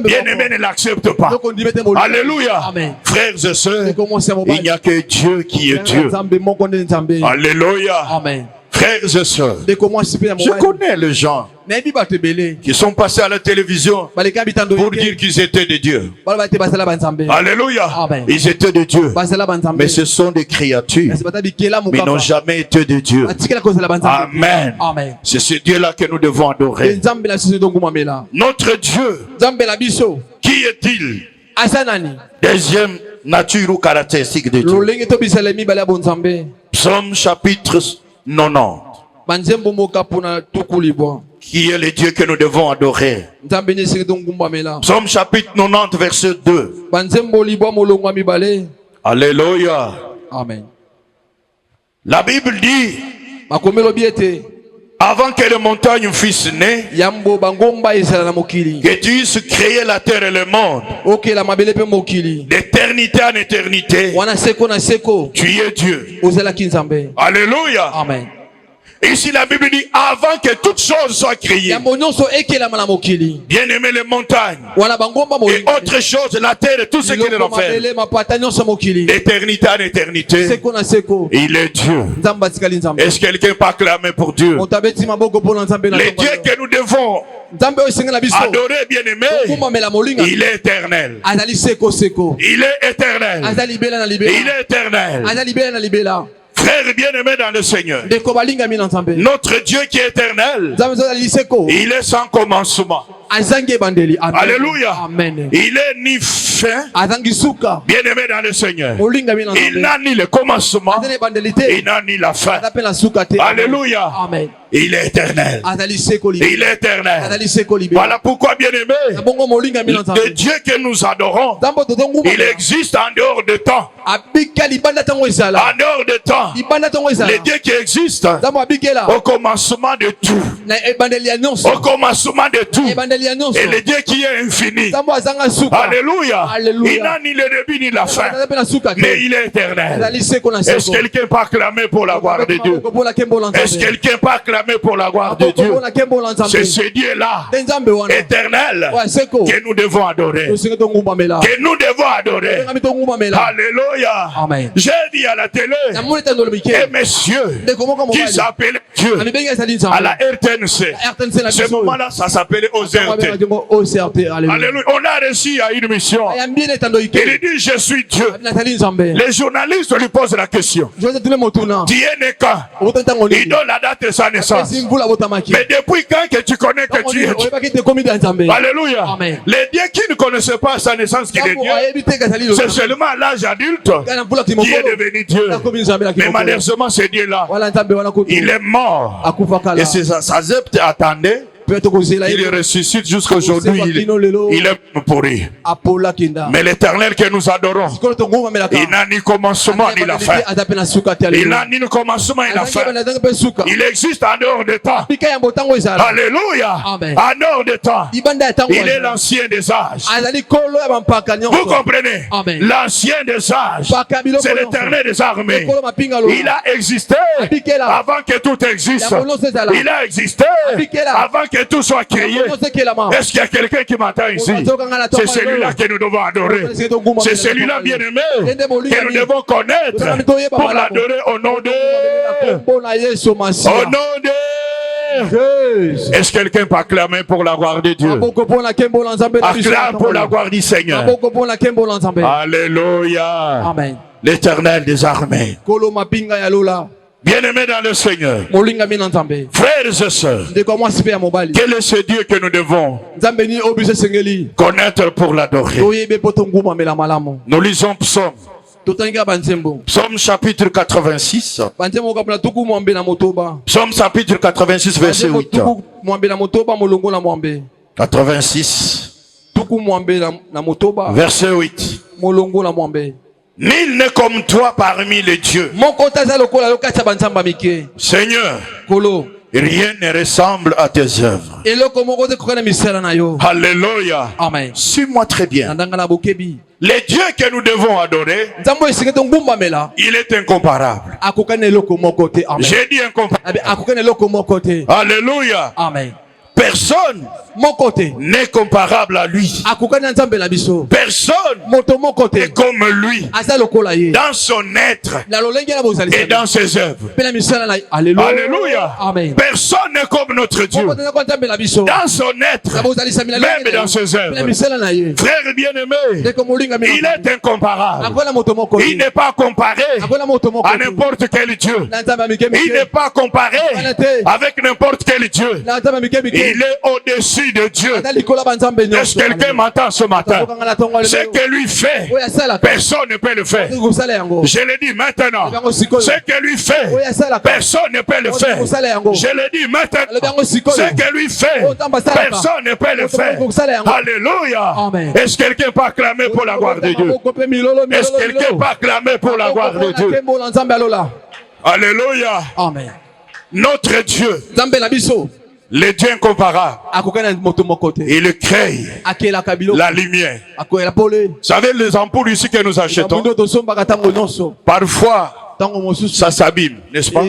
bien-aimé, ne l'accepte pas. Alléluia. Frères et sœurs, il n'y a que Dieu qui est Dieu. Alléluia. Frères et sœurs, je connais les gens qui sont passés à la télévision pour dire qu'ils étaient de Dieu. Alléluia. Ils étaient de Dieu. Mais ce sont des créatures. Mais ils n'ont jamais été de Dieu. Amen. C'est ce Dieu-là que nous devons adorer. Notre Dieu, qui est-il? Deuxième nature ou caractéristique de Dieu. Psaume chapitre 90. qui est le Dieu que nous devons adorer. Psaume chapitre 90, verset 2. Alléluia. Amen. La Bible dit, avant que les montagnes fussent nées, que tu eusses créé la terre et le monde, d'éternité en éternité, tu es Dieu. Alléluia. Amen. Ici la Bible dit avant que toutes choses soient créées. Bien aimé les montagnes et autres choses, la terre et tout ce qu'il en fait. D'éternité en éternité, il est Dieu. Est-ce que quelqu'un peut acclamer pour Dieu? Le Dieu que nous devons adorer, bien aimé, il est éternel. Il est éternel. Il est éternel. Frère bien-aimé dans le Seigneur, notre Dieu qui est éternel, il est sans commencement. Alléluia. Amen. Il est ni fin, bien-aimé dans le Seigneur. Il n'a ni le commencement, il n'a ni la fin. Alléluia. Amen. Il est éternel. Il est éternel. Voilà pourquoi, bien-aimé, le Dieu que nous adorons, il existe en dehors de temps. En dehors de temps. Le Dieu qui existe au commencement de tout. Au commencement de tout. Et le Dieu qui est infini. Alléluia. Il n'a ni le début ni la fin. Mais il est éternel. Est-ce que quelqu'un peut acclamer pour la gloire de Dieu? Est-ce que quelqu'un peut acclamer pour la gloire de Dieu? C'est ce Dieu-là, éternel, que nous devons adorer. Que nous devons adorer. Alléluia. Amen. J'ai dit à la télé, et messieurs, qui s'appelait Dieu à la RTNC. Ce moment-là, ça s'appelait OZRT. Alléluia. On a réussi à une mission. Il dit, je suis Dieu. Les journalistes lui posent la question. Tu es né quand? Il donne la date de sa naissance. Mais depuis quand que tu connais que tu es Dieu? Alléluia. Les dieux qui ne connaissaient pas sa naissance qu'il est Dieu, c'est seulement à l'âge adulte qui est devenu Dieu. Mais malheureusement, ce Dieu-là, il est mort. Et c'est sa zepte attendait. Il ressuscite jusqu'à aujourd'hui. Il est pourri. Mais l'éternel que nous adorons, il n'a ni commencement ni la fin. Il n'a ni le commencement ni la fin. Il existe en dehors de temps. Alléluia. En dehors de temps. Il est l'ancien des âges. Vous comprenez? L'ancien des âges, c'est l'éternel des armées. Il a existé avant que tout existe. Il a existé avant que tout soit créé. Est-ce qu'il y a quelqu'un qui m'entend ici? C'est celui-là que nous devons adorer. C'est celui-là, bien-aimé, que nous devons connaître pour l'adorer au nom de... Au nom de... Est-ce que quelqu'un peut acclamer pour la gloire de Dieu? Acclame pour la gloire du Seigneur. Alléluia. Amen. L'éternel des armées. Bien-aimés dans le Seigneur, frères et sœurs, quel est ce Dieu que nous devons connaître pour l'adorer? Nous lisons Psaume. Psaume chapitre 86. Psaume chapitre 86 verset 8. 86 verset 8. Nul n'est comme toi parmi les dieux. Seigneur, rien ne ressemble à tes œuvres. Alléluia. Amen. Suis-moi très bien. Le Dieu que nous devons adorer, il est incomparable. J'ai dit incomparable. Alléluia. Amen. Personne n'est comparable à lui. Personne n'est comme lui dans son être et dans ses œuvres. Alléluia. Amen. Personne n'est comme notre Dieu dans son être, même dans ses œuvres. Frère bien-aimé, il est incomparable. Il n'est pas comparé à n'importe quel Dieu. Il n'est pas comparé avec n'importe quel Dieu. Il est au-dessus de Dieu. Est-ce que quelqu'un m'entend ce matin? Ce que lui fait, personne ne peut le faire. Je le dis maintenant. Ce que lui fait, personne ne peut le faire. Je le dis maintenant. Ce que lui fait, personne ne peut le faire. Alléluia. Est-ce que quelqu'un peut acclamer pour la gloire de Dieu? Est-ce que quelqu'un peut acclamer pour la gloire de Dieu? Alléluia. Amen. Notre Dieu, le Dieu incomparable, il crée la lumière. Vous savez, les ampoules ici que nous achetons, parfois, ça s'abîme, n'est-ce pas?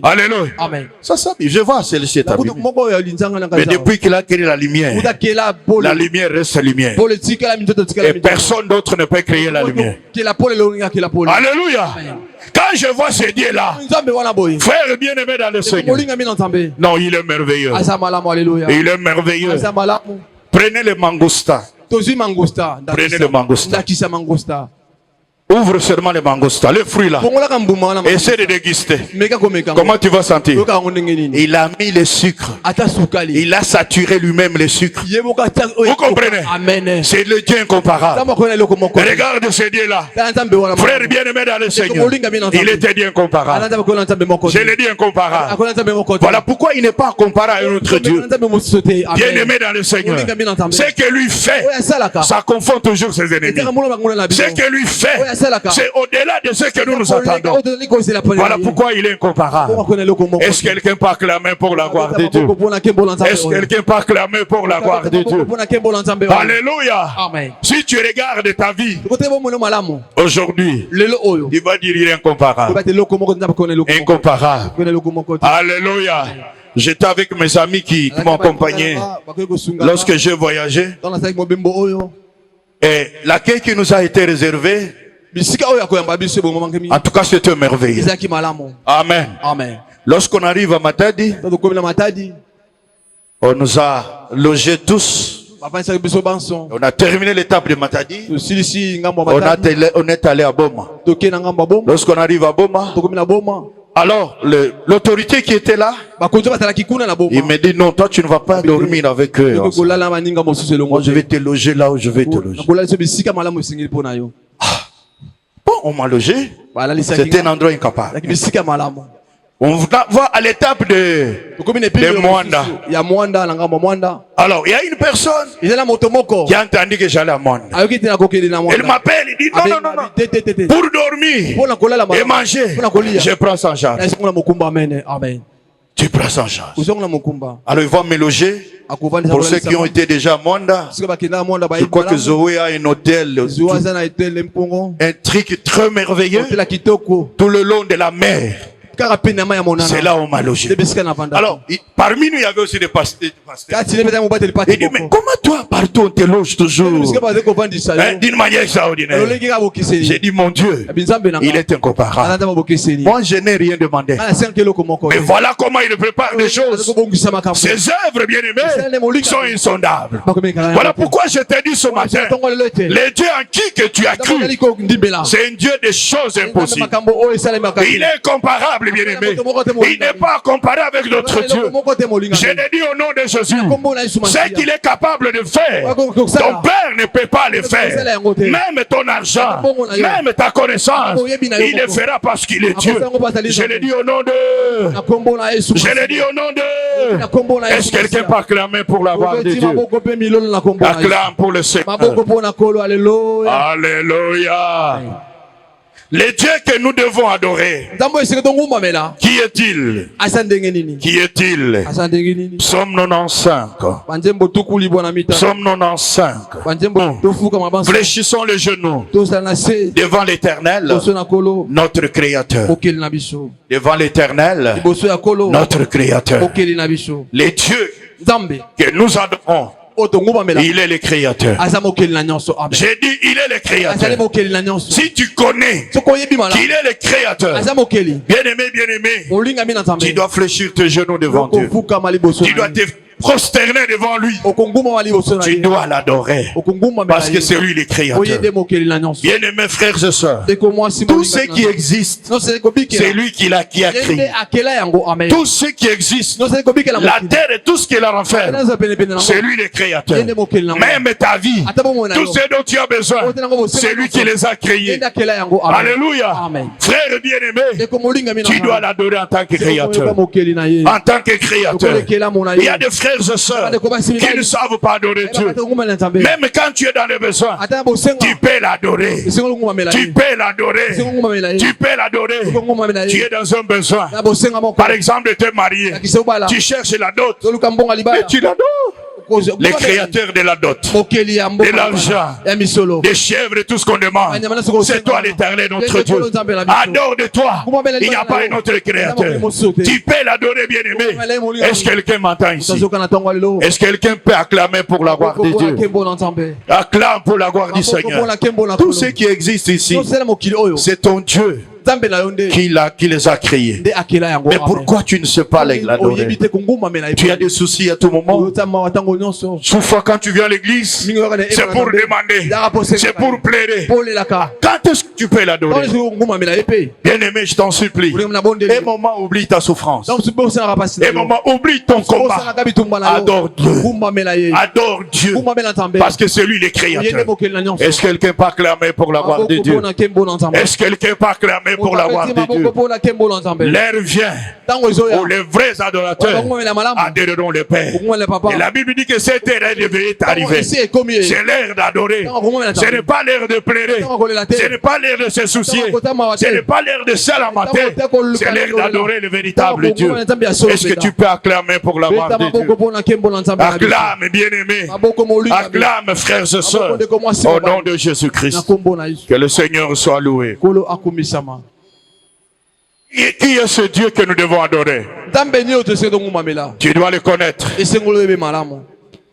Alléluia. Amen. Ça s'abîme. Je vois celle-ci est abîmée. Mais depuis qu'il a créé la lumière reste lumière. Et personne d'autre ne peut créer la lumière. Alléluia. Quand je vois ce Dieu-là, frère bien-aimé dans le Seigneur, non, il est merveilleux. Il est merveilleux. Prenez le mangousta. Prenez le mangousta. Ouvre seulement les mangousta, le fruit là. Essaie de déguster. Comment tu vas sentir? Il a mis le sucre. Il a saturé lui-même le sucre. Vous comprenez? C'est le Dieu incomparable. Regarde ce Dieu là. Frère bien-aimé dans le Seigneur, il était Dieu incomparable. Je l'ai dit incomparable. Voilà pourquoi il n'est pas comparé à un autre Dieu. Bien-aimé dans le Seigneur, ce que lui fait, ça confond toujours ses ennemis. Ce que lui fait, c'est au-delà de ce que nous attendons. Voilà pourquoi il est incomparable. Est-ce que quelqu'un peut acclamer pour la gloire de Dieu? Est-ce que quelqu'un peut acclamer pour la gloire de Dieu? Alléluia. Si tu regardes ta vie aujourd'hui, tu vas dire il est incomparable. Incomparable. Alléluia. J'étais avec mes amis qui m'ont accompagné lorsque j'ai voyagé. Et l'accueil qui nous a été réservé, en tout cas, c'était merveilleux. Amen. Lorsqu'on arrive à Matadi, on nous a logés tous. On a terminé l'étape de Matadi. On est allé à Boma. Lorsqu'on arrive à Boma, alors l'autorité qui était là, il me dit non, toi tu ne vas pas dormir avec eux. Moi je vais te loger là où je vais te loger. Bon, on m'a logé. C'était un endroit incapable. On va à l'étape de Mwanda. Alors, il y a une personne qui a entendu que j'allais à Mwanda. Elle m'appelle, il dit non. Pour dormir et manger, je prends ça en charge. Tu prends ça en charge. Alors, ils vont me loger. Pour ceux qui ont été déjà à Mwanda, je crois que Zoé a un hôtel, un truc très merveilleux, tout le long de la mer. C'est là où on m'a logé. Alors, parmi nous, il y avait aussi des pasteurs. Il dit, mais comment toi, partout, on te loge toujours d'une manière extraordinaire? J'ai dit, mon Dieu, il est incomparable. Moi, je n'ai rien demandé. Mais voilà comment il prépare des choses. Ses œuvres, bien aimées, sont insondables. Voilà pourquoi je t'ai dit ce matin, le Dieu en qui que tu as cru, c'est un Dieu des choses impossibles. Il est incomparable, bien-aimé. Il n'est pas comparé avec d'autres dieux. Je l'ai dit au nom de Jésus. Ce qu'il est capable de faire, ton père ne peut pas le faire. Même ton argent, même ta connaissance, il le fera parce qu'il est Dieu. Je l'ai dit au nom de... Je l'ai dit au nom de... Est-ce que quelqu'un peut acclamer pour la gloire de Dieu? Acclame pour le Seigneur. Alléluia. Le Dieu que nous devons adorer, qui est-il? Qui est-il? Psaume 95. Psaume 95. Fléchissons les genoux devant l'Éternel, notre Créateur. Devant l'Éternel, notre Créateur. Les dieux que nous adorons, il est le créateur. J'ai dit il est le créateur. Si tu connais qu'il est le créateur, bien aimé, tu dois fléchir tes genoux devant Dieu. Tu dois te prosterner devant lui. Tu dois l'adorer. Parce que c'est lui le créateur. Bien-aimés frères et sœurs, tout ce qui existe, c'est lui qui a créé. Tout ce qui existe, la terre et tout ce qu'il a renfermé, c'est lui le créateur. Même ta vie, tout ce dont tu as besoin, c'est lui qui les a créés. Alléluia. Frère bien-aimé, tu dois l'adorer en tant que créateur. En tant que créateur. Il y a des frères et sœurs qui ne savent pas adorer Dieu. Même quand tu es dans le besoin, tu peux l'adorer. Tu peux l'adorer. Tu peux l'adorer. Tu es dans un besoin. Par exemple, de te marier. Tu cherches la dot. Mais tu l'adores. Les créateurs de la dot, de l'argent, des chèvres et tout ce qu'on demande, c'est toi l'Éternel notre Dieu. Adore de toi, il n'y a pas un autre créateur. Tu peux l'adorer, bien-aimé. Est-ce que quelqu'un m'entend ici? Est-ce que quelqu'un peut acclamer pour la gloire de Dieu? Acclame pour la gloire du Seigneur. Tout ce qui existe ici, c'est ton Dieu qui les a créés. Mais pourquoi tu ne sais pas l'adorer? Tu as des soucis à tout moment. Chaque fois quand tu viens à l'église, c'est pour demander, c'est pour plaider. Quand est-ce que tu peux l'adorer? Bien-aimé, je t'en supplie. Un moment, oublie ta souffrance. Un moment, oublie ton combat. Adore Dieu. Adore Dieu. Parce que c'est lui le créateur. Est-ce que quelqu'un peut acclamer pour la gloire de Dieu? Est-ce que quelqu'un peut acclamer pour la gloire de Dieu? L'heure vient où les vrais adorateurs adoreront le Père. Et la Bible dit que cette heure devait arriver. C'est l'heure d'adorer. Ce n'est pas l'heure de pleurer. Ce n'est pas l'heure de se soucier. Ce n'est pas l'heure de seul amateur. C'est l'heure d'adorer le véritable Dieu. Est-ce que tu peux acclamer pour la gloire de Dieu? Acclame, bien-aimé. Acclame, frères et sœurs. Au nom de Jésus-Christ. Que le Seigneur soit loué. Qui est ce Dieu que nous devons adorer? Tu dois le connaître.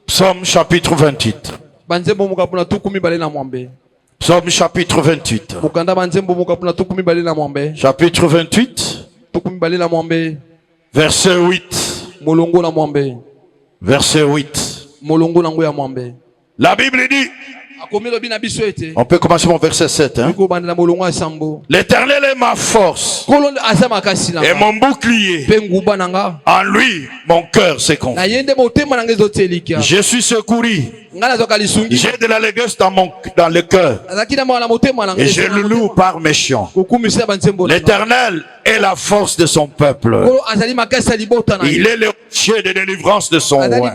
Psaume chapitre 28. Psaume chapitre 28. Chapitre 28. Verset 8. Verset 8. La Bible dit, on peut commencer mon verset 7. Hein? L'Éternel est ma force et mon bouclier. En lui, mon cœur se confie. Je suis secouru. J'ai de l'allégresse dans le cœur. Et je le loue par mes chants. L'Éternel est la force de son peuple. Il est le rocher de délivrance de son roi.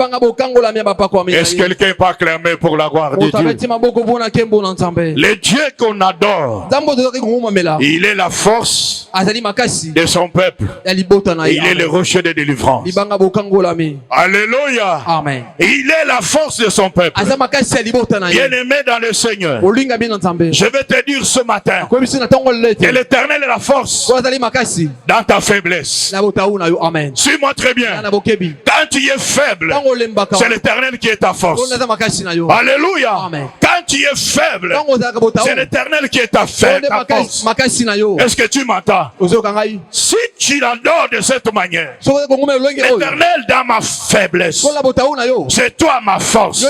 Est-ce que quelqu'un peut acclamer pour la gloire de Dieu? Le Dieu qu'on adore, il est la force de son peuple. Il est le rocher de délivrance. Alléluia. Amen. Il est la force de son peuple. Bien-aimé dans le Seigneur, je vais te dire ce matin que l'Éternel est la force dans ta faiblesse. Suis-moi très bien. Quand tu es faible, c'est l'Éternel qui est ta force. Alléluia. Quand tu es faible, c'est l'Éternel qui est ta force. Est-ce que tu m'entends? Si tu l'adores de cette manière, l'Éternel dans ma faiblesse, c'est toi ma force.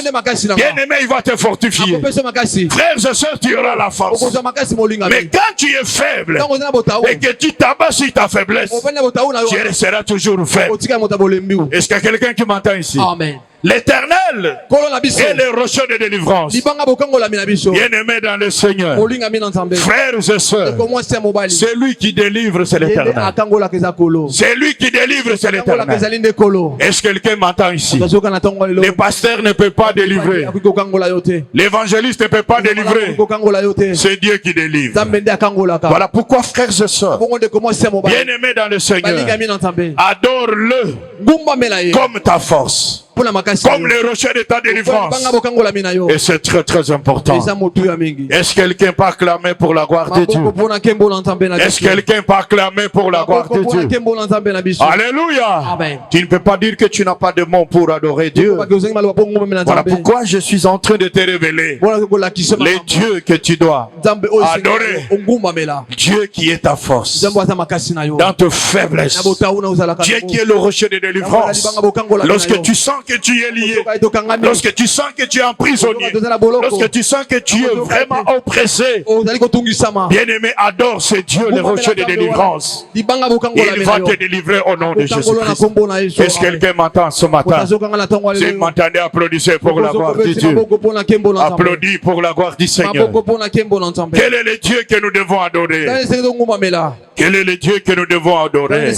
Bien-aimé, il va te fortifier. Frères et sœurs, tu auras la force. Mais quand tu es faible et que tu t'abats sur ta faiblesse, tu resteras toujours faible. Est-ce qu'il y a quelqu'un qui m'entend ici? Amen. L'Éternel est le rocher de délivrance. Bien-aimé dans le Seigneur, frères et sœurs, c'est lui qui délivre, c'est l'Éternel. C'est lui qui délivre, c'est l'Éternel. Est-ce que quelqu'un m'entend ici? Le pasteur ne peut pas délivrer. L'évangéliste ne peut pas délivrer. C'est Dieu qui délivre. Voilà pourquoi, frères et sœurs, bien-aimé dans le Seigneur, adore-le comme ta force. Comme le rocher de ta délivrance. Et c'est très très important. Est-ce que quelqu'un peut acclamer pour la gloire de Dieu? Est-ce que quelqu'un peut acclamer pour la gloire de Dieu? Alléluia. Tu ne peux pas dire que tu n'as pas de mots pour adorer Dieu. Voilà pourquoi je suis en train de te révéler les dieux que tu dois adorer. Dieu qui est ta force dans ta faiblesse. Dieu qui est le rocher de délivrance. Lorsque tu sens que tu es lié, lorsque tu sens que tu es emprisonné, lorsque tu sens que tu es vraiment oppressé, bien-aimé, adore ce Dieu, le rocher de délivrance. Il va te délivrer au nom de Jésus-Christ. Est-ce que quelqu'un m'entend ce matin? Si vous m'entendez, applaudissez pour la gloire de Dieu. Applaudis pour la gloire du Seigneur. Quel est le Dieu que nous devons adorer? Quel est le Dieu que nous devons adorer?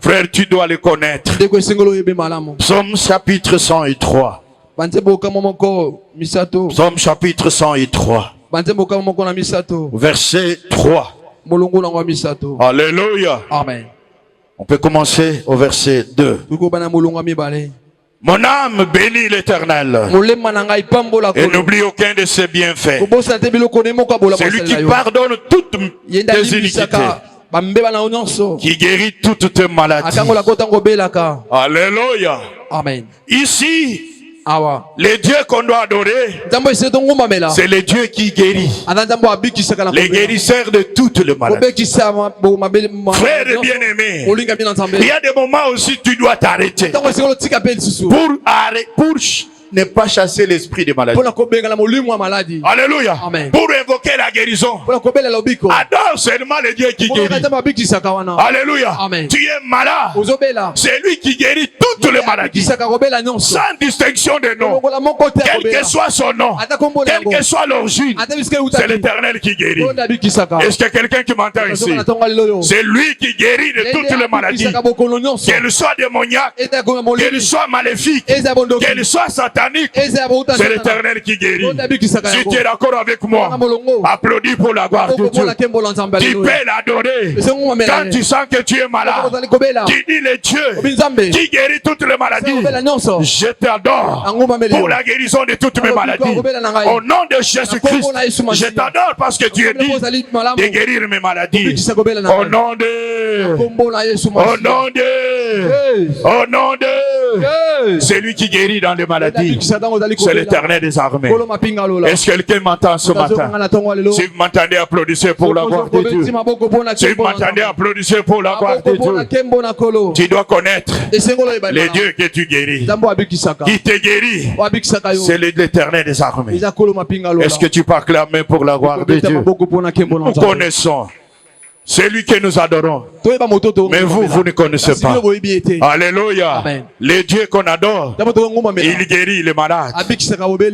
Frère, tu dois le connaître. Psaume chapitre 103. Psaume chapitre 103. Verset 3. Alléluia. Amen. On peut commencer au verset 2. Mon âme bénit l'Éternel et n'oublie aucun de ses bienfaits. C'est lui qui pardonne toutes tes iniquités, qui guérit toutes tes maladies. Alléluia. Amen. Ici, le Dieu qu'on doit adorer, c'est le Dieu qui guérit, les guérisseurs de toutes les maladies. Frère bien-aimé, il y a des moments aussi tu dois t'arrêter pour ne pas chasser l'esprit de maladie. Alléluia. Amen. Pour invoquer la guérison, adore seulement le Dieu qui guérit. Alléluia. Amen. Tu es malade, c'est lui qui guérit toutes les maladies, sans distinction de nom, quel que soit son nom, quel que soit l'origine, c'est l'Éternel qui guérit. Est-ce qu'il y a quelqu'un qui m'entend ici? C'est lui qui guérit de toutes les maladies, qu'elles soient démoniaques, qu'elles soient maléfiques, qu'elles soient sataniques. C'est l'Éternel qui guérit. Si tu es d'accord avec moi, applaudis pour la gloire de Dieu. Tu peux l'adorer. Quand tu sens que tu es malade, tu dis le Dieu qui guérit toutes les maladies. Je t'adore pour la guérison de toutes mes maladies. Au nom de Jésus-Christ, je t'adore parce que tu es dit de guérir mes maladies. Au nom de c'est lui qui guérit dans les maladies. C'est l'Éternel des armées. Est-ce que quelqu'un m'entend ce matin? Si vous m'entendez, applaudissez pour la gloire de Dieu. Si vous m'entendez, applaudissez pour la gloire de Dieu. Tu dois connaître les dieux que tu guéris. Qui te guérit, c'est l'Éternel des armées. Est-ce que tu peux acclamer pour la gloire de Dieu? Nous connaissons. C'est lui que nous adorons. Mais vous ne connaissez pas. Alléluia. Amen. Les dieux qu'on adore, il guérit les malades.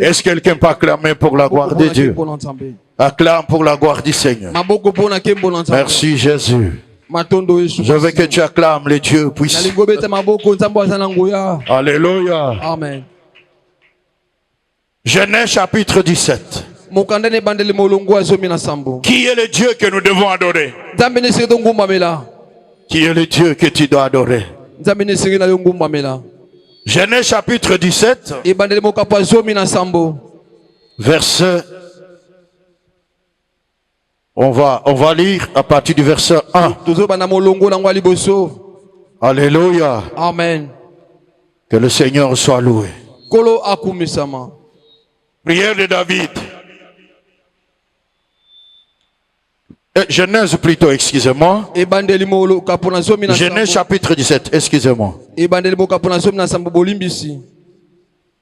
Est-ce que quelqu'un peut acclamer pour la gloire de Dieu? Acclame pour la gloire du Seigneur. Merci Jésus. Je veux que tu acclames les dieux puissants. Alléluia. Amen. Genèse chapitre 17. Qui est le Dieu que nous devons adorer? Qui est le Dieu que tu dois adorer? Genèse chapitre 17, verset. On va lire à partir du verset 1. Alléluia. Amen. Que le Seigneur soit loué. Prière de David. Genèse plutôt, excusez-moi. Genèse chapitre 17, excusez-moi.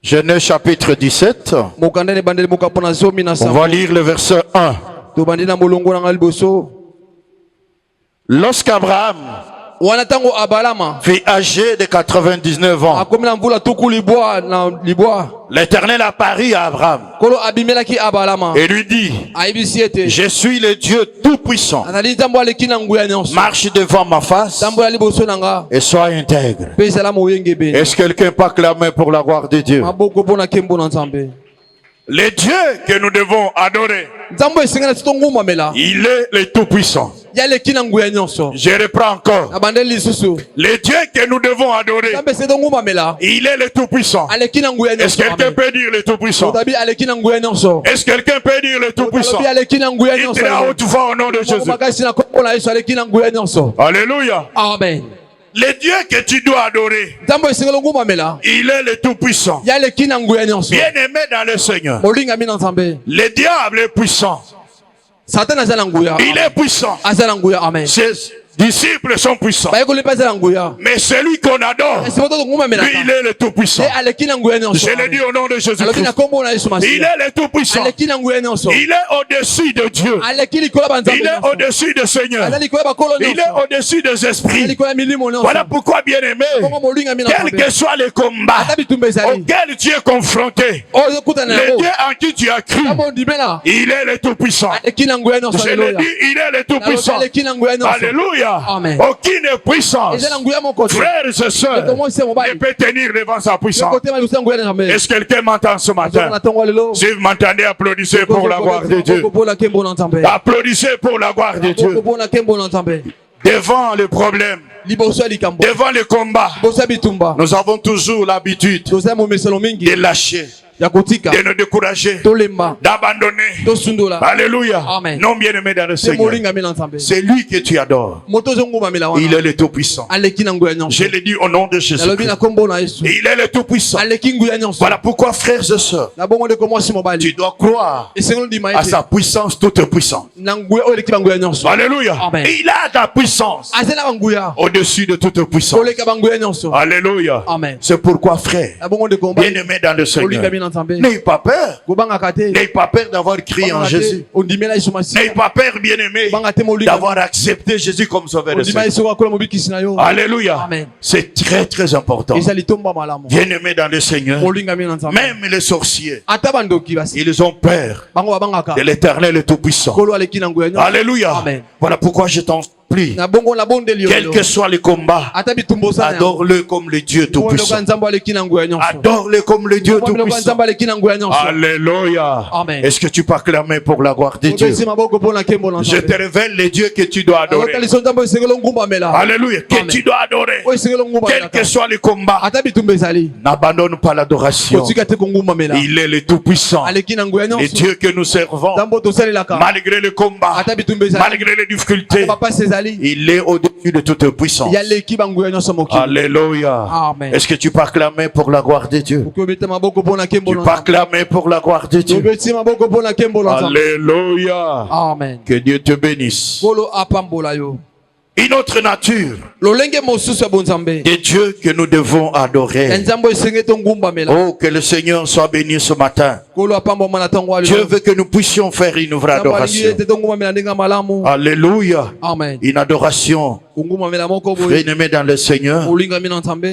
Genèse chapitre 17. On va lire le verset 1. Lorsqu'Abraham fut âgé de 99 ans, l'Éternel apparut à Abraham et lui dit: je suis le Dieu tout-puissant. Marche devant ma face et sois intègre. Est-ce que quelqu'un peut acclamer pour la gloire de Dieu? Le Dieu que nous devons adorer, il est le tout-puissant. Je reprends encore. Le Dieu que nous devons adorer, il est le tout-puissant. Est-ce que quelqu'un peut dire le tout-puissant? Est-ce que quelqu'un peut dire le tout-puissant? Il est à haute voix au nom de Jésus. Alléluia. Amen. Le Dieu que tu dois adorer, il est le tout-puissant. Bien-aimé dans le Seigneur. Le diable est puissant. Il est puissant. disciples sont puissants. Mais celui qu'on adore, lui, il est le tout-puissant. Je le dis au nom de Jésus-Christ. Il est le tout-puissant. Il est au-dessus de Dieu. Il est au-dessus des seigneurs. Il est au-dessus des esprits. Voilà pourquoi, bien-aimé, quels que soient les combats auxquels tu es confronté, le Dieu en qui tu as cru, il est le tout-puissant. Je le dis, il est le tout-puissant. Alléluia. Aucune puissance, frères et sœurs, ne peut tenir devant sa puissance. Est-ce que quelqu'un m'entend ce matin? Si vous m'entendez, applaudissez pour la gloire de Dieu. Applaudissez pour la gloire de Dieu. Devant le problème, devant le combat, nous avons toujours l'habitude de lâcher, de nous décourager, d'abandonner. Alléluia. Non, bien-aimé dans le Seigneur, c'est lui que tu adores. Il est le tout-puissant. Je le dis au nom de Jésus. Il est le tout-puissant. Voilà pourquoi, frères et sœurs, tu dois croire à sa puissance toute puissante. Alléluia. Il a ta puissance au-dessus de toute puissance. Alléluia. C'est pourquoi, frère, bien-aimé dans le Seigneur, n'ayez pas peur. N'ayez pas peur d'avoir crié en Jésus. N'ayez pas peur, bien-aimé, d'avoir accepté Jésus comme sauveur de Seigneur. Alléluia. C'est très très important. Bien-aimé dans le Seigneur, même les sorciers, ils ont peur de l'Éternel et Tout-Puissant. Alléluia. Voilà pourquoi je t'en prie, quel que soit le combat, adore-le comme le Dieu Tout-Puissant. Adore-le comme le Dieu Tout-Puissant. Alléluia. Est-ce que tu peux acclamer pour la gloire de Dieu? Je te révèle les dieux que tu dois adorer. Alléluia. Que tu dois adorer. Quel que soit le combat, n'abandonne pas l'adoration. Il est le Tout-Puissant. Le Dieu que nous servons, malgré le combat, malgré les difficultés, il est au-dessus de toute puissance. Alléluia. Est-ce que tu peux acclamer pour la gloire de Dieu? Tu peux acclamer pour la gloire de Dieu. Alléluia. Amen. Que Dieu te bénisse. Une autre nature des dieux que nous devons adorer. Oh, que le Seigneur soit béni ce matin. Dieu veut que nous puissions faire une vraie adoration. Alléluia. Amen. Une adoration bien-aimé dans le Seigneur,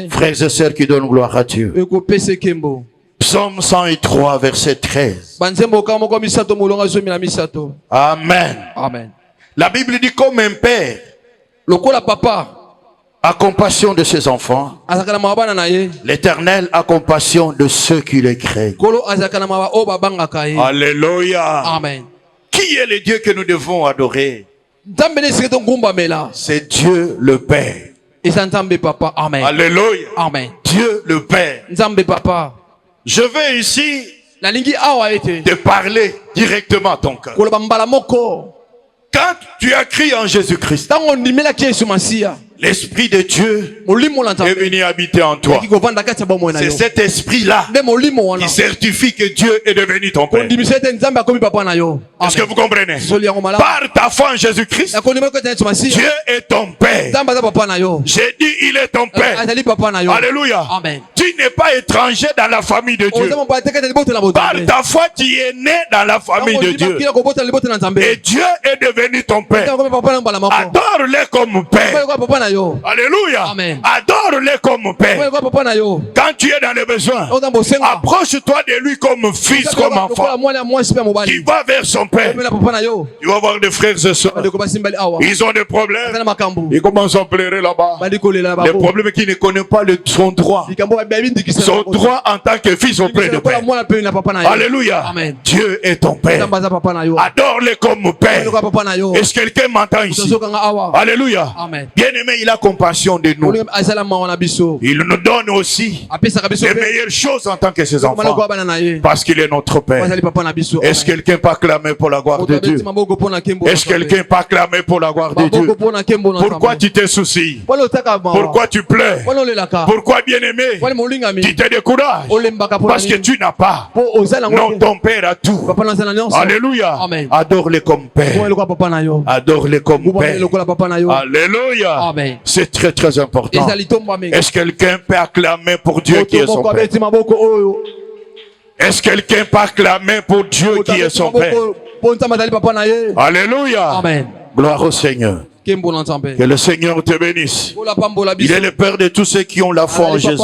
frères et sœurs qui donnent gloire à Dieu. Psaume 103, verset 13. Amen. Amen. La Bible dit comme un père a compassion de ses enfants, l'Éternel a compassion de ceux qui le craignent. Alléluia. Amen. Qui est le Dieu que nous devons adorer? C'est Dieu le Père. Amen. Alléluia. Amen. Dieu le Père. Je vais ici te parler directement à ton cœur. Quand tu as crié en Jésus-Christ, l'Esprit de Dieu est venu habiter en toi. C'est cet esprit-là qui certifie que Dieu est devenu ton Père. Est-ce que vous comprenez? Par ta foi en Jésus-Christ, Dieu est ton Père. J'ai dit, il est ton Père. Alléluia. Tu n'es pas étranger dans la famille de Dieu. Par ta foi, tu es né dans la famille de Dieu. Et Dieu est devenu ton Père. Adore-le comme Père. Alléluia. Amen. Adore-le comme Père. Quand tu es dans le besoin, approche-toi de lui comme fils, comme enfant, qui va vers son Père. Tu vas voir des frères et sœurs, ils ont des problèmes, ils commencent à pleurer là-bas. Les problèmes qu'ils ne connaissent pas son droit en tant que fils auprès de Père. Alléluia. Amen. Dieu est ton Père. Adore-le comme Père. Est-ce que quelqu'un m'entend ici? Alléluia. Bien-aimé, il a compassion de nous. Il nous donne aussi les meilleures choses en tant que ses enfants, parce qu'il est notre Père. Est-ce que quelqu'un peut acclamer pour la gloire de Dieu? Est-ce que quelqu'un peut acclamer pour la gloire de Dieu? Pourquoi tu te soucies? Pourquoi tu pleures? Pourquoi, bien-aimé, Tu te décourages parce que tu n'as pas. Non, ton père a tout. Alléluia. Adore-les comme père. Adore-les comme père. Alléluia. C'est très très important. Est-ce que quelqu'un peut acclamer pour Dieu qui est son père? Est-ce que quelqu'un peut acclamer pour Dieu qui est son père? Alléluia. Amen. Gloire au Seigneur. Que le Seigneur te bénisse. Il est le Père de tous ceux qui ont la foi en Jésus.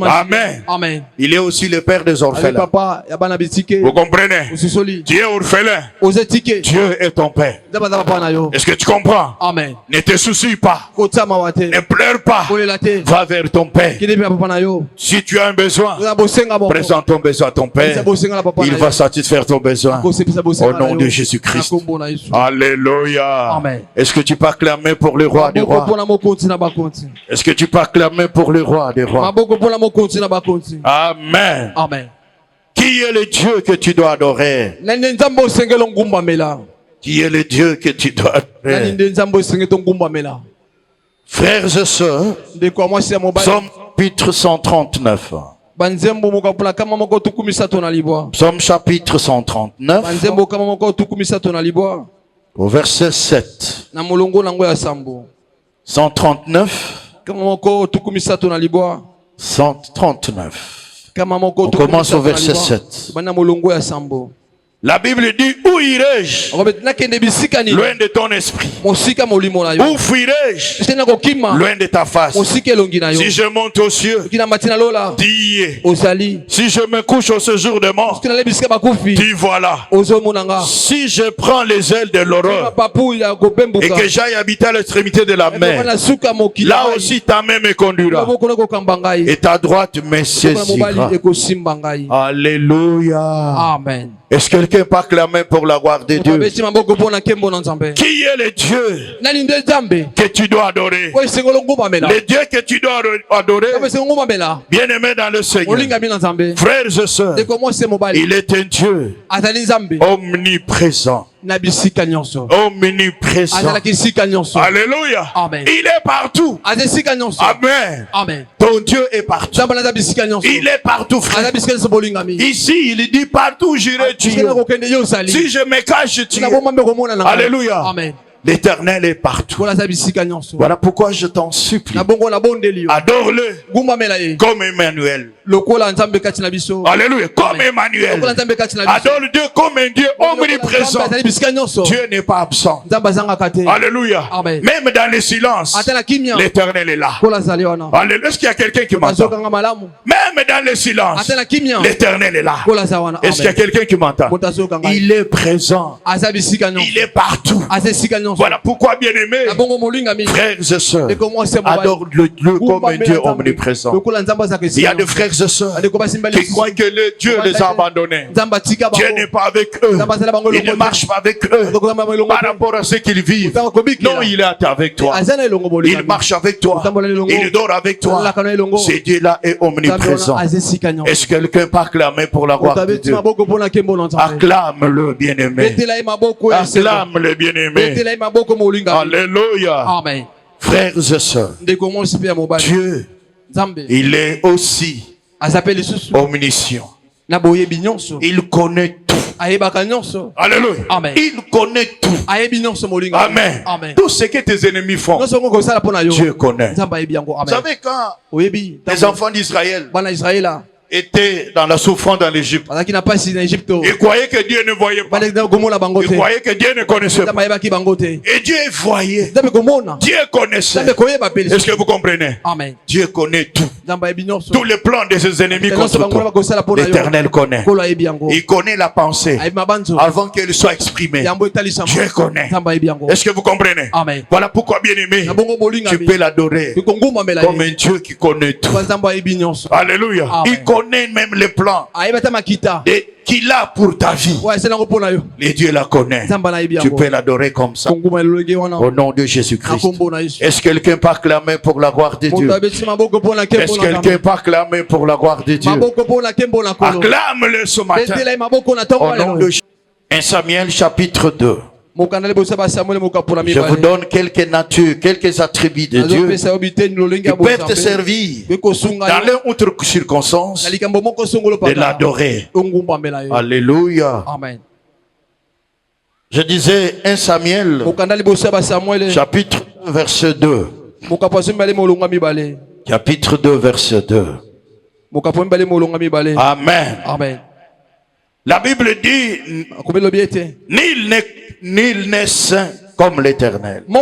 Amen. Amen. Il est aussi le Père des orphelins. Vous comprenez? Tu es orphelin. Dieu est ton Père. Est-ce que tu comprends? Amen. Ne te soucie pas. Ne pleure pas. Va vers ton Père. Si tu as un besoin, présente ton besoin à ton Père. Il va satisfaire ton besoin. Au nom de Jésus-Christ. Alléluia. Amen. Est-ce que tu peux acclamer pour le roi des rois? Est-ce que tu peux acclamer pour le roi des rois? Amen. Amen. Qui est le Dieu que tu dois adorer? Qui est le Dieu que tu dois adorer? Frères et sœurs, Psaume chapitre 139. Psaume chapitre 139. Au verset 7. 139. 139. On commence au verset 7. La Bible dit, où irai-je loin de ton esprit? Où fuirai-je loin de ta face? Si je monte aux cieux, tu y es. Si je me couche au séjour de mort, tu vois là. Si je prends les ailes de l'horreur et que j'aille habiter à l'extrémité de la mer, là aussi ta main me conduira et ta droite me saisira. Alléluia. Amen. Est-ce que quelqu'un peut acclamer pour la gloire de Dieu? Qui est le Dieu que tu dois adorer? Le Dieu que tu dois adorer, bien-aimé dans le Seigneur, frères et sœurs, il est un Dieu omniprésent. Omniprésent. Alléluia. Amen. Il est partout. Amen. Amen. Ton Dieu est partout. Il est partout, frère. Ici, il dit partout j'irai, tu es. Si je me cache, tu es. Alléluia. Amen. L'Éternel est partout. Voilà pourquoi je t'en supplie. Adore-le comme Emmanuel. Alléluia. Comme Emmanuel. Adore Dieu comme un Dieu omniprésent. Dieu n'est pas absent. Alléluia. Amen. Même dans le silence, l'Éternel est là. Alléluia. Est-ce qu'il y a quelqu'un qui m'entend? Même dans le silence, l'Éternel est là. Est-ce qu'il y a quelqu'un qui m'entend? Il est présent. Il est partout. Voilà pourquoi, bien-aimé, frères et sœurs, adore-le comme un Dieu omniprésent. Il y a des frères et sœurs qui croient que Dieu les a abandonnés. Dieu n'est pas avec eux. Il ne marche pas avec eux par rapport à ce qu'ils vivent. Non, il est avec toi. Il marche avec toi. Il dort avec toi. Ce Dieu-là est omniprésent. Est-ce que quelqu'un peut acclamer pour la gloire de Dieu? Acclame-le, bien-aimé. Acclame-le, bien-aimé. Alléluia. Amen. Frères et sœurs, Dieu, il est aussi omniscient. Il connaît tout. Alléluia. Amen. Il connaît tout. Amen. Amen. Tout ce que tes ennemis font, Dieu connaît. Vous savez, quand les enfants d'Israël étaient dans la souffrance dans l'Égypte, ils croyaient que Dieu ne voyait pas. Ils croyaient que Dieu ne connaissait pas. Et Dieu voyait. Dieu connaissait. Est-ce que vous comprenez? Amen. Dieu connaît tout. Tous les plans de ses ennemis contre toi, l'Éternel connaît. Il connaît la pensée avant qu'elle soit exprimée. Dieu connaît. Est-ce que vous comprenez? Amen. Voilà pourquoi, bien-aimé, tu peux l'adorer comme un Dieu qui connaît tout. Alléluia. Il connaît même les plans qu'il a pour ta vie. Les dieux la connaissent. Tu peux l'adorer comme ça. Au nom de Jésus-Christ. Est-ce que quelqu'un peut acclamer pour la gloire de Dieu? Est-ce que quelqu'un peut acclamer pour la gloire de Dieu? Acclame-le ce matin. Au nom de 1 Samuel chapitre 2. Je vous donne quelques natures, quelques attributs de Dieu qui peuvent te servir dans les autres circonstances de l'adorer. Alléluia. Amen. Je disais 1 Samuel, chapitre 2, verset 2. Chapitre 2, verset 2. Amen. Amen. La Bible dit, nul n'est saint comme l'Éternel. Il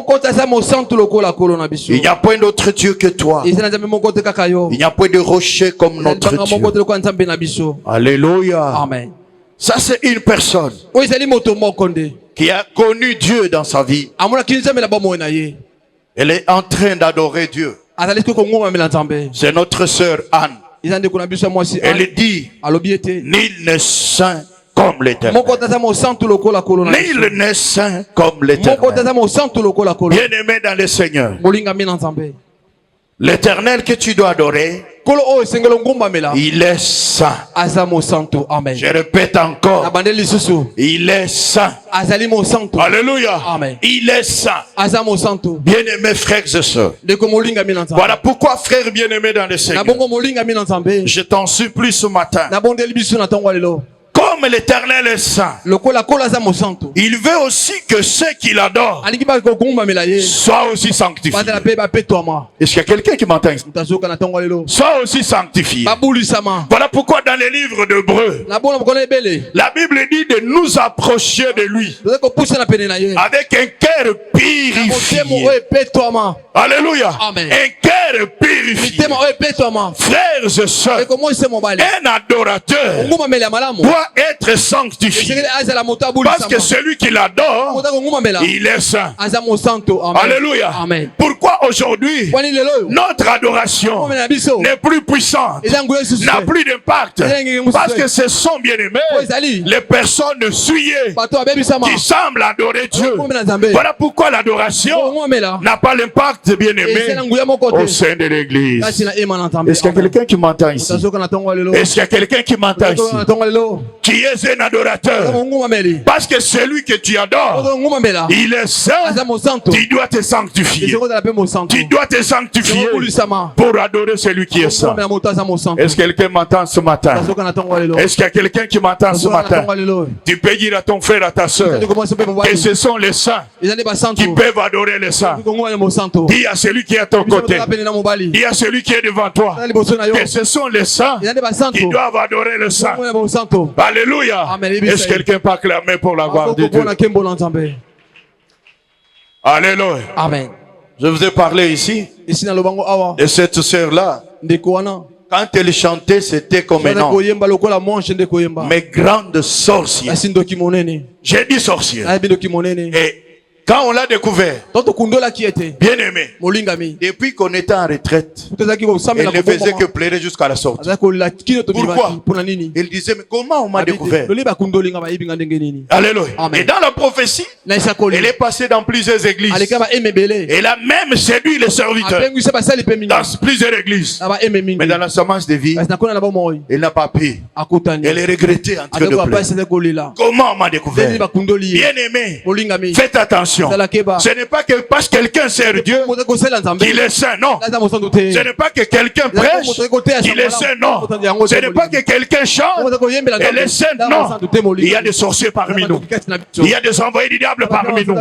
n'y a point d'autre Dieu que toi. Il n'y a point de rocher comme notre Dieu. Alléluia. Amen. Ça, c'est une personne qui a connu Dieu dans sa vie. Elle est en train d'adorer Dieu. C'est notre sœur Anne. Elle dit, nul n'est saint comme l'Éternel. Nul n'est saint comme l'Éternel. Bien-aimé dans le Seigneur, l'Éternel que tu dois adorer, il est saint. Je répète encore, il est saint. Alléluia. Amen. Il est saint. Bien-aimés frères et sœurs, voilà pourquoi, frères bien-aimés dans le Seigneur, je t'en supplie ce matin, comme l'Éternel est saint, il veut aussi que ceux qui l'adorent soient aussi sanctifiés. Est-ce qu'il y a quelqu'un qui m'entend ici? Soient aussi sanctifiés. Voilà pourquoi dans les livres d'Hébreux, la Bible dit de nous approcher de lui avec un cœur purifié. Alléluia. Amen. Un cœur purifié. Frères et sœurs, un adorateur doit être sanctifié. Parce que celui qui l'adore, il est saint. Alléluia. Amen. Pourquoi aujourd'hui notre adoration n'est plus puissante, n'a plus d'impact? Parce que ce sont bien-aimés les personnes souillées qui semblent adorer Dieu. Voilà pourquoi l'adoration n'a pas l'impact, bien-aimé, au sein de l'église. Est-ce qu'il y a quelqu'un qui m'entend ici? Est-ce qu'il y a quelqu'un qui m'entend ici? Qui est un adorateur? Parce que celui que tu adores, il est saint. Tu dois te sanctifier. Tu dois te sanctifier pour adorer celui qui est saint. Est-ce que quelqu'un m'entend ce matin? Est-ce qu'il y a quelqu'un qui m'entend ce matin? Tu peux dire à ton frère, à ta soeur, que ce sont les saints qui peuvent adorer les saints. Dis à celui qui est à ton côté, dis à celui qui est devant toi, que ce sont les saints qui doivent adorer le saint. Alléluia. Est-ce que quelqu'un peut acclamer pour la gloire de Dieu? Alléluia. Amen. Je vous ai parlé ici de cette sœur-là. Quand elle chantait, c'était comme un ange. Mais grande sorcière. J'ai dit sorcière. Et quand on l'a découvert, bien aimé, depuis qu'on était en retraite, elle ne faisait que pleurer jusqu'à la sortie. Pourquoi? Il disait, mais comment on m'a découvert? Alléluia. Et dans la prophétie, elle est passée dans plusieurs églises. Elle a même séduit les serviteurs dans plusieurs églises. Mais dans la semence de vie, elle n'a pas pu. Elle est regrettée en train de pleurer. Comment on m'a découvert? Bien aimé, faites attention. Ce n'est pas que parce que quelqu'un sert Dieu qu'il est saint, non. Ce n'est pas que quelqu'un prêche qu'il est saint, non. Ce n'est pas que quelqu'un chante qu'il est saint, non. Il y a des sorciers parmi nous. Il y a des envoyés du diable parmi nous.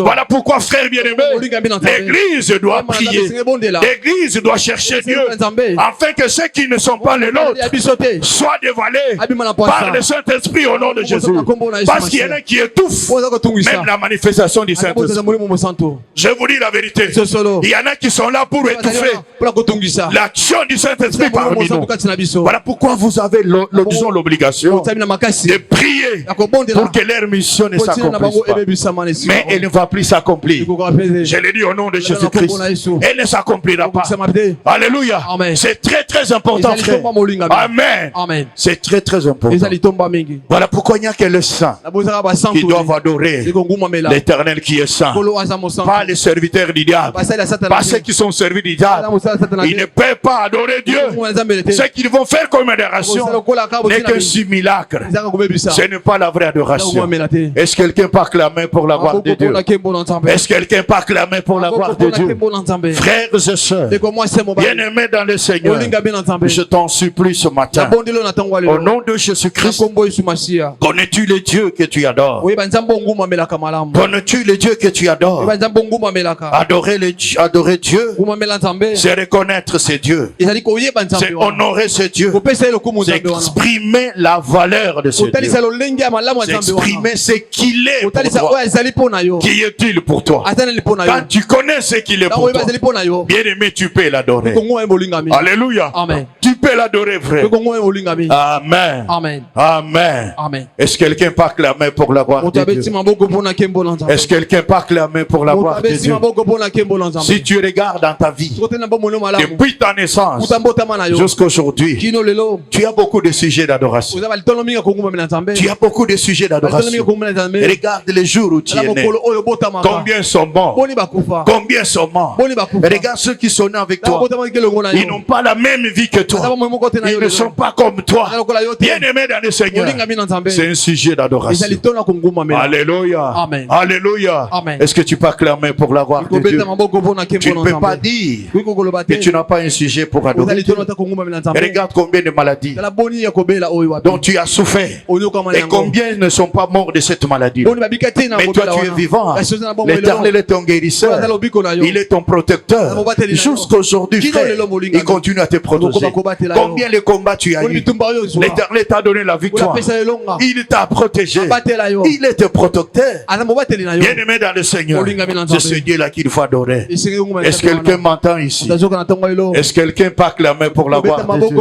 Voilà pourquoi, frère bien-aimé, l'église doit prier. L'église doit chercher Dieu afin que ceux qui ne sont pas les nôtres soient dévoilés par le Saint-Esprit au nom de Jésus. Parce qu'il y en a qui étouffent même la manifestation du Saint-Esprit. Je vous dis la vérité. Il y en a qui sont là pour étouffer l'action du Saint-Esprit parmi nous. Voilà pourquoi vous avez l'obligation de prier pour que leur mission ne s'accomplisse pas. Mais elle ne va plus s'accomplir. Je l'ai dit au nom de Jésus-Christ. Elle ne s'accomplira pas. Alléluia. C'est très très important, frère. Amen. C'est très très important. Voilà pourquoi il n'y a que les saints qui doivent adorer l'Éternel qui est saint, pas les serviteurs du diable, pas ceux qui sont servis du diable. Ils ne peuvent pas adorer Dieu. Ce qu'ils vont faire comme adoration n'est qu'un simulacre. Ce n'est pas la vraie adoration. Est-ce que quelqu'un peut acclamer pour la gloire de Dieu? Est-ce que quelqu'un peut acclamer pour la gloire de Dieu? Frères et sœurs, bien-aimés dans le Seigneur, je t'en supplie ce matin, au nom de Jésus-Christ, connais-tu le Dieu que tu adores? Connais-tu le Dieu que tu adores? Adorer Dieu, c'est reconnaître ce Dieu, c'est honorer ce Dieu, c'est exprimer la valeur de ce Dieu, c'est exprimer ce qu'il est pour toi. Qui est-il pour toi? Quand tu connais ce qu'il est pour toi, bien aimé, tu peux l'adorer. Alléluia. Amen. Tu peux l'adorer, frère. Amen. Amen. Amen. Amen. Est-ce que quelqu'un peut acclamer pour la gloire de Dieu? Est-ce que quelqu'un peut acclamer pour la gloire de Dieu? Si tu regardes dans ta vie, depuis ta naissance jusqu'à aujourd'hui, tu as beaucoup de sujets d'adoration. Tu as beaucoup de sujets d'adoration. Regarde les jours où tu es né. Combien sont morts? Combien sont morts? Regarde ceux qui sont nés avec toi. Ils n'ont pas la même vie que toi. Ils ne sont pas comme toi. Bien-aimés dans le Seigneur, c'est un sujet d'adoration. Alléluia. Amen. Alléluia. Amen. Est-ce que tu peux acclamer pour la gloire de Dieu? Tu ne peux pas dire que tu n'as pas un sujet pour adorer Dieu. Regarde combien de maladies dont tu as souffert et combien ne sont pas morts de cette maladie. Mais toi tu es vivant. L'Éternel est ton guérisseur. Il est ton protecteur. Jusqu'aujourd'hui, frère, il continue à te protéger. Combien de combats tu as eu? L'Éternel t'a donné la victoire. Il t'a protégé. Il est ton protecteur. Bien-aimé dans le Seigneur, c'est ce Dieu-là qu'il faut adorer. Est-ce que quelqu'un m'entend ici? Est-ce que quelqu'un peut acclamer pour la gloire de Dieu?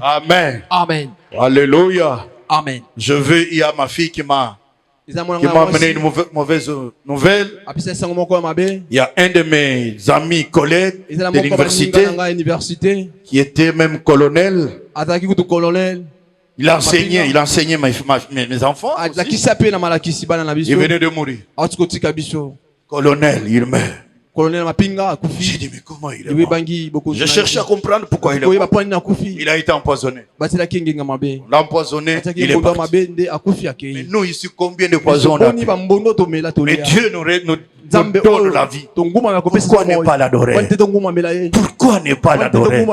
Amen. Amen. Alléluia. Amen. Il y a ma fille qui m'a amené une mauvaise nouvelle. Il y a un de mes amis, collègues de l'université qui était même colonel. Il enseignait mes enfants aussi. Il venait de mourir. Colonel, il meurt. J'ai dit, mais comment il est mort? Je cherchais à comprendre pourquoi il est mort. Il a été empoisonné. On l'a empoisonné, il est parti. Mais nous ici, combien de poisons on a pris? Mais Dieu nous donne la vie. Pourquoi ne pas l'adorer? Pourquoi ne pas l'adorer?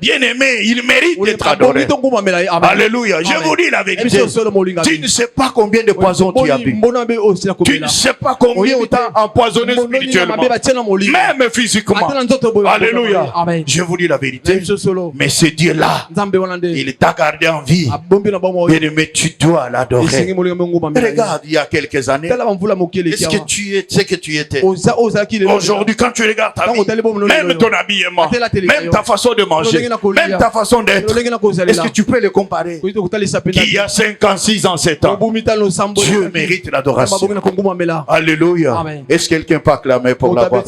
Bien aimé, il mérite d'être adoré. Alléluia. Je vous dis la vérité. Tu ne sais pas combien de poisons tu as bu. Tu ne sais pas combien tu as empoisonné spirituellement. Même physiquement. Alléluia. Je vous dis la vérité. Mais ce Dieu-là, il t'a gardé en vie. Bien aimé, tu dois l'adorer. Regarde, il y a quelques années, est-ce que tu es ce que tu étais? Aujourd'hui, quand tu regardes ta vie, même ton habillement, même ta façon de manger, même ta façon d'être, est-ce que tu peux les comparer? Qui a 5 ans, 6 ans, 7 ans, Dieu mérite l'adoration. Alléluia. Est-ce que quelqu'un peut acclamer pour la gloire?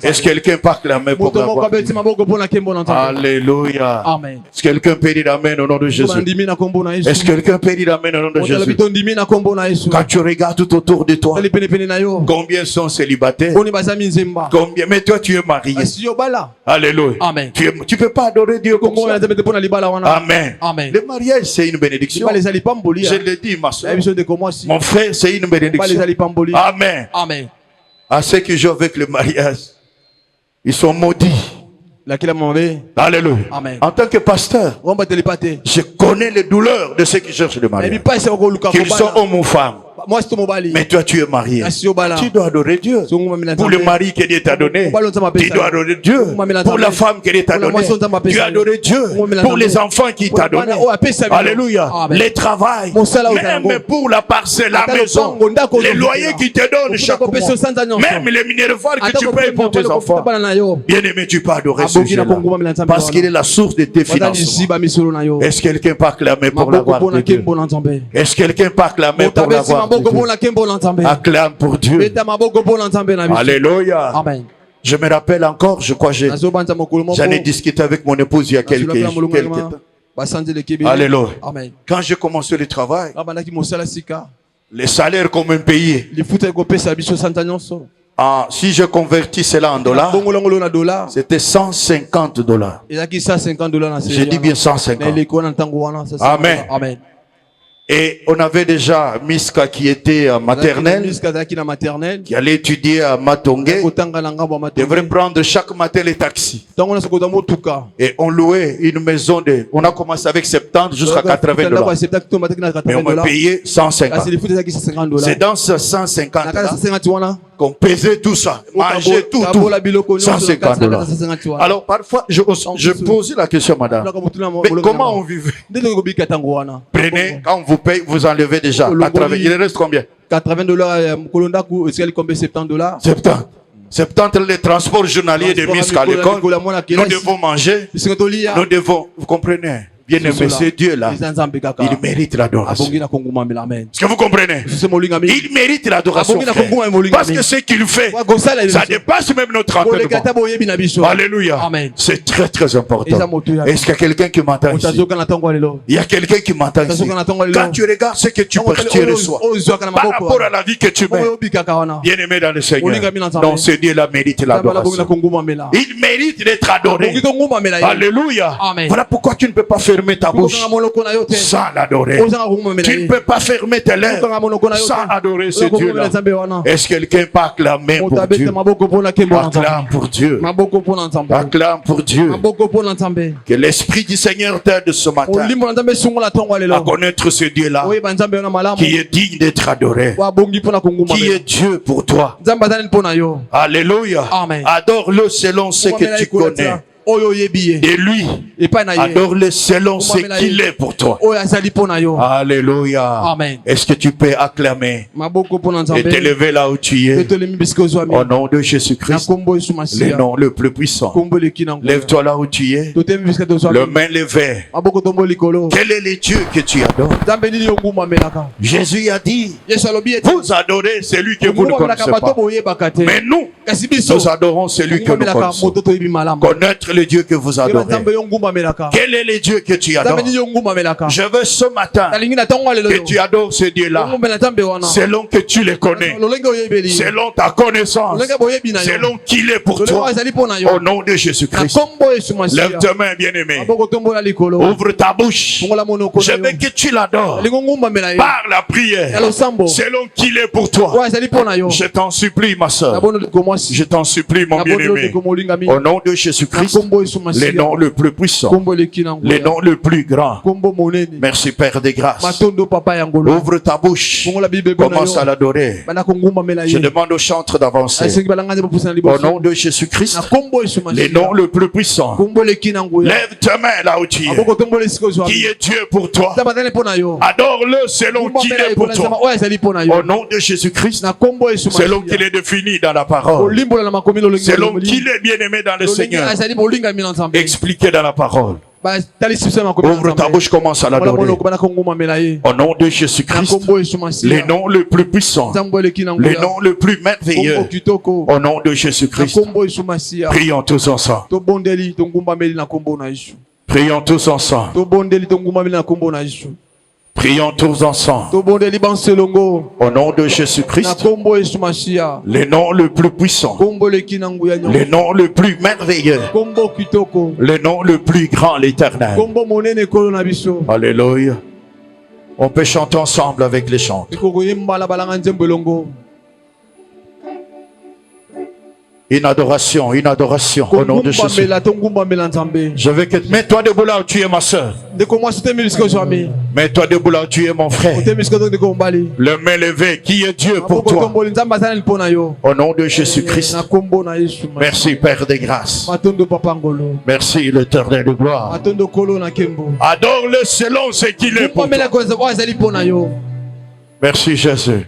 Est-ce que quelqu'un peut acclamer pour la gloire? Alléluia. Est-ce que quelqu'un peut dire amen au nom de Jésus? Est-ce que quelqu'un peut dire amen au nom de Jésus? Quand tu regardes tout autour de toi, combien sont célibataires? Combien? Mais toi tu es marié. Alléluia. Tu peux pas adorer Dieu comme ça. Amen. Le mariage c'est une bénédiction. Je le dis ma soeur. Mon frère, c'est une bénédiction. Amen. À ceux qui jouent avec le mariage, ils sont maudits. Alléluia. En tant que pasteur, je connais les douleurs de ceux qui cherchent le mariage, qu'ils sont hommes ou femmes. Mais toi tu es marié, tu dois adorer Dieu. Pour le mari que Dieu t'a donné, tu dois adorer Dieu. Pour la femme que Dieu t'a donné, tu dois adorer Dieu. Pour les enfants qu'il t'a donné, alléluia, les travail, même pour la parcelle, la maison, les loyers qu'il te donne chaque mois, même les minervoirs que tu payes pour tes enfants. Bien aimé, tu peux adorer ce Dieu-là, parce qu'il est la source de tes financements. Est-ce que quelqu'un peut acclamer pour la gloire de Dieu? Est-ce que quelqu'un peut acclamer pour la gloire de Dieu? Acclame pour Dieu. Alléluia. Je me rappelle encore, je crois j'en ai discuté avec mon épouse il y a quelques temps. Alléluia. Quand j'ai commencé le travail, Les salaires qu'on me payait. Ah, si je convertis cela en dollars, c'était $150. J'ai dit bien 150. Amen. Amen. Et on avait déjà Miska qui était maternelle, qui allait étudier à Matongé, devrait prendre chaque matin les taxis. Et on louait une maison on a commencé avec 70 jusqu'à $80. Mais on me payait 150. C'est dans ce 150 qu'on pesait tout ça, mangeait tout, $150. Alors parfois, je posais la question, madame, mais comment on vivait? Prenez, quand on vous paye, vous enlevez déjà. 80, il reste combien? $80, est-ce qu'elle combien? $70? 70 les transports journaliers de Miska à l'école. Nous devons manger, nous devons, vous comprenez? Bien aimé, ce Dieu-là, il mérite l'adoration. Est-ce que vous comprenez? Il mérite l'adoration. Parce que ce qu'il fait, ça dépasse même notre entendement. Alléluia. C'est très très important. Est-ce qu'il y a quelqu'un qui m'entend ici? Il y a quelqu'un qui m'entend ici. Quand tu regardes ce que tu reçois par rapport à la vie que tu mènes, bien aimé dans le Seigneur, donc ce Dieu-là mérite l'adoration. Il mérite d'être adoré. Alléluia. Voilà pourquoi tu ne peux pas fermer ta bouche sans l'adorer. Tu ne peux pas fermer tes lèvres sans adorer ce Dieu-là. Est-ce que quelqu'un peut acclamer pour Dieu? Acclame pour Dieu. Acclame pour Dieu. Que l'Esprit du Seigneur t'aide ce matin à connaître ce Dieu-là qui est digne d'être adoré, qui est Dieu pour toi. Alléluia. Adore-le selon ce que tu connais. Et lui, adore-le selon ce qu'il est pour toi. Alléluia. Est-ce que tu peux acclamer et t'élever là où tu es au nom de Jésus-Christ, le nom le plus puissant? Lève-toi là où tu es, le main levée. Quel est le Dieu que tu adores? Jésus a dit, vous adorez celui que vous ne connaissez pas. Mais nous adorons celui que nous connaissons. Connaître le Dieu que vous adorez. Quel est le Dieu que tu adores? Je veux ce matin que tu adores ce Dieu-là selon que tu le connais, selon ta connaissance, selon qu'il est pour toi. Au nom de Jésus-Christ, lève tes mains, bien-aimé. Ouvre ta bouche. Je veux que tu l'adores par la prière, selon qu'il est pour toi. Je t'en supplie, ma soeur. Je t'en supplie, mon bien-aimé. Au nom de Jésus-Christ, le nom le plus puissant, le nom le plus grand. Merci Père des grâces. Ouvre ta bouche. Commence à l'adorer. Je demande au chantre d'avancer. Au nom de Jésus-Christ, le nom le plus puissant. Lève ta main là où tu es. Qui est Dieu pour toi? Adore-le selon qu'il est pour toi. Au nom de Jésus-Christ, selon qu'il est défini dans la parole, selon qu'il est bien aimé dans le Seigneur, expliqué dans la parole. Ouvre ta bouche, commence à l'adorer. Au nom de Jésus-Christ, le nom le plus puissant, le nom le plus merveilleux. Au nom de Jésus-Christ, prions tous ensemble. Prions tous ensemble. Prions tous ensemble. Au nom de Jésus-Christ, le nom le plus puissant, le nom le plus merveilleux, le nom le plus grand, l'Éternel. Alléluia. On peut chanter ensemble avec les chants. Une adoration au nom de Jésus. Je veux que mets-toi debout là où tu es, ma soeur. Mets-toi debout là où tu es, mon frère. Le main levé, qui est Dieu pour toi? Au nom de Jésus-Christ. Merci Père des grâces. Merci l'Éternel de gloire. Adore-le selon ce qu'il est pour toi. Merci Jésus.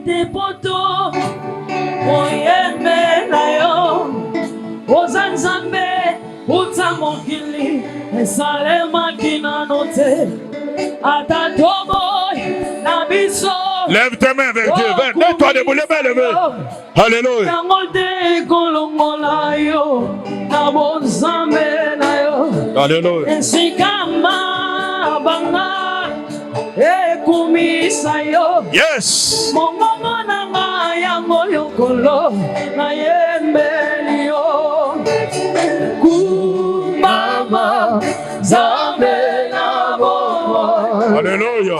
Depoto oyembe na yo ozanzambe utamokili esalema kinanote atatobo na biso. Lève tes mains vers Dieu. Lève-toi debout, les mains levées. Alléluia. Alléluia. Yes. Alléluia.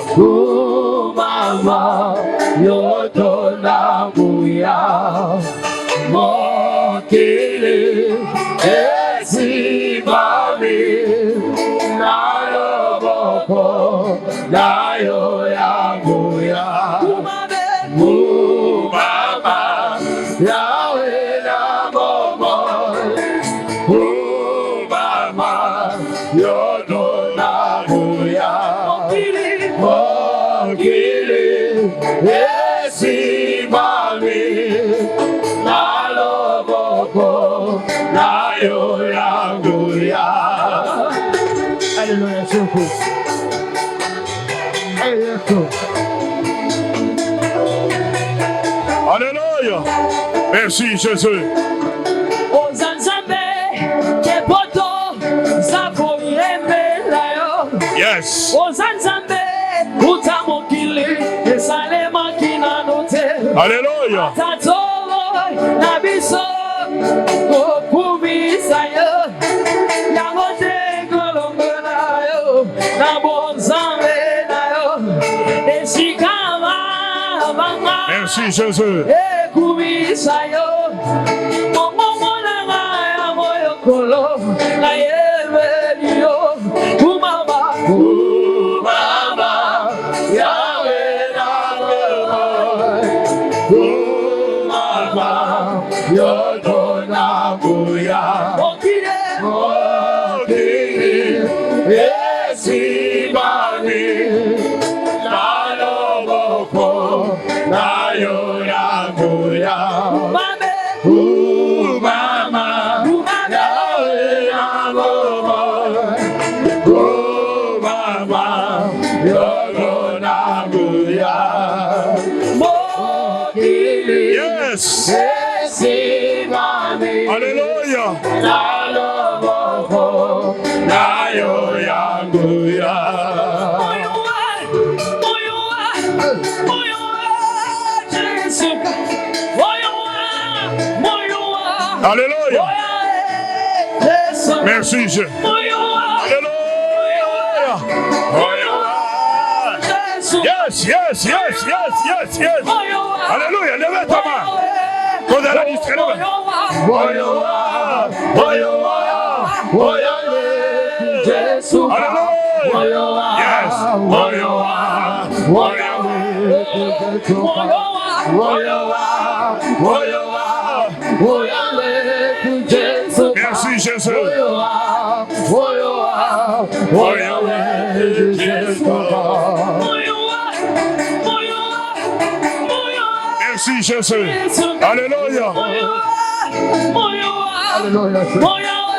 Alléluia. Merci Jésus. Yes. Alléluia. Merci Jésus. Yes. Alléluia. Alléluia. Merci Jésus. Alléluia. Yes, yes, yes, yes, yes, yes. Alléluia. Levez ta main. Quand elle a dit très loin. Yes. Merci Jésus. Merci Jésus. Alléluia. Alléluia.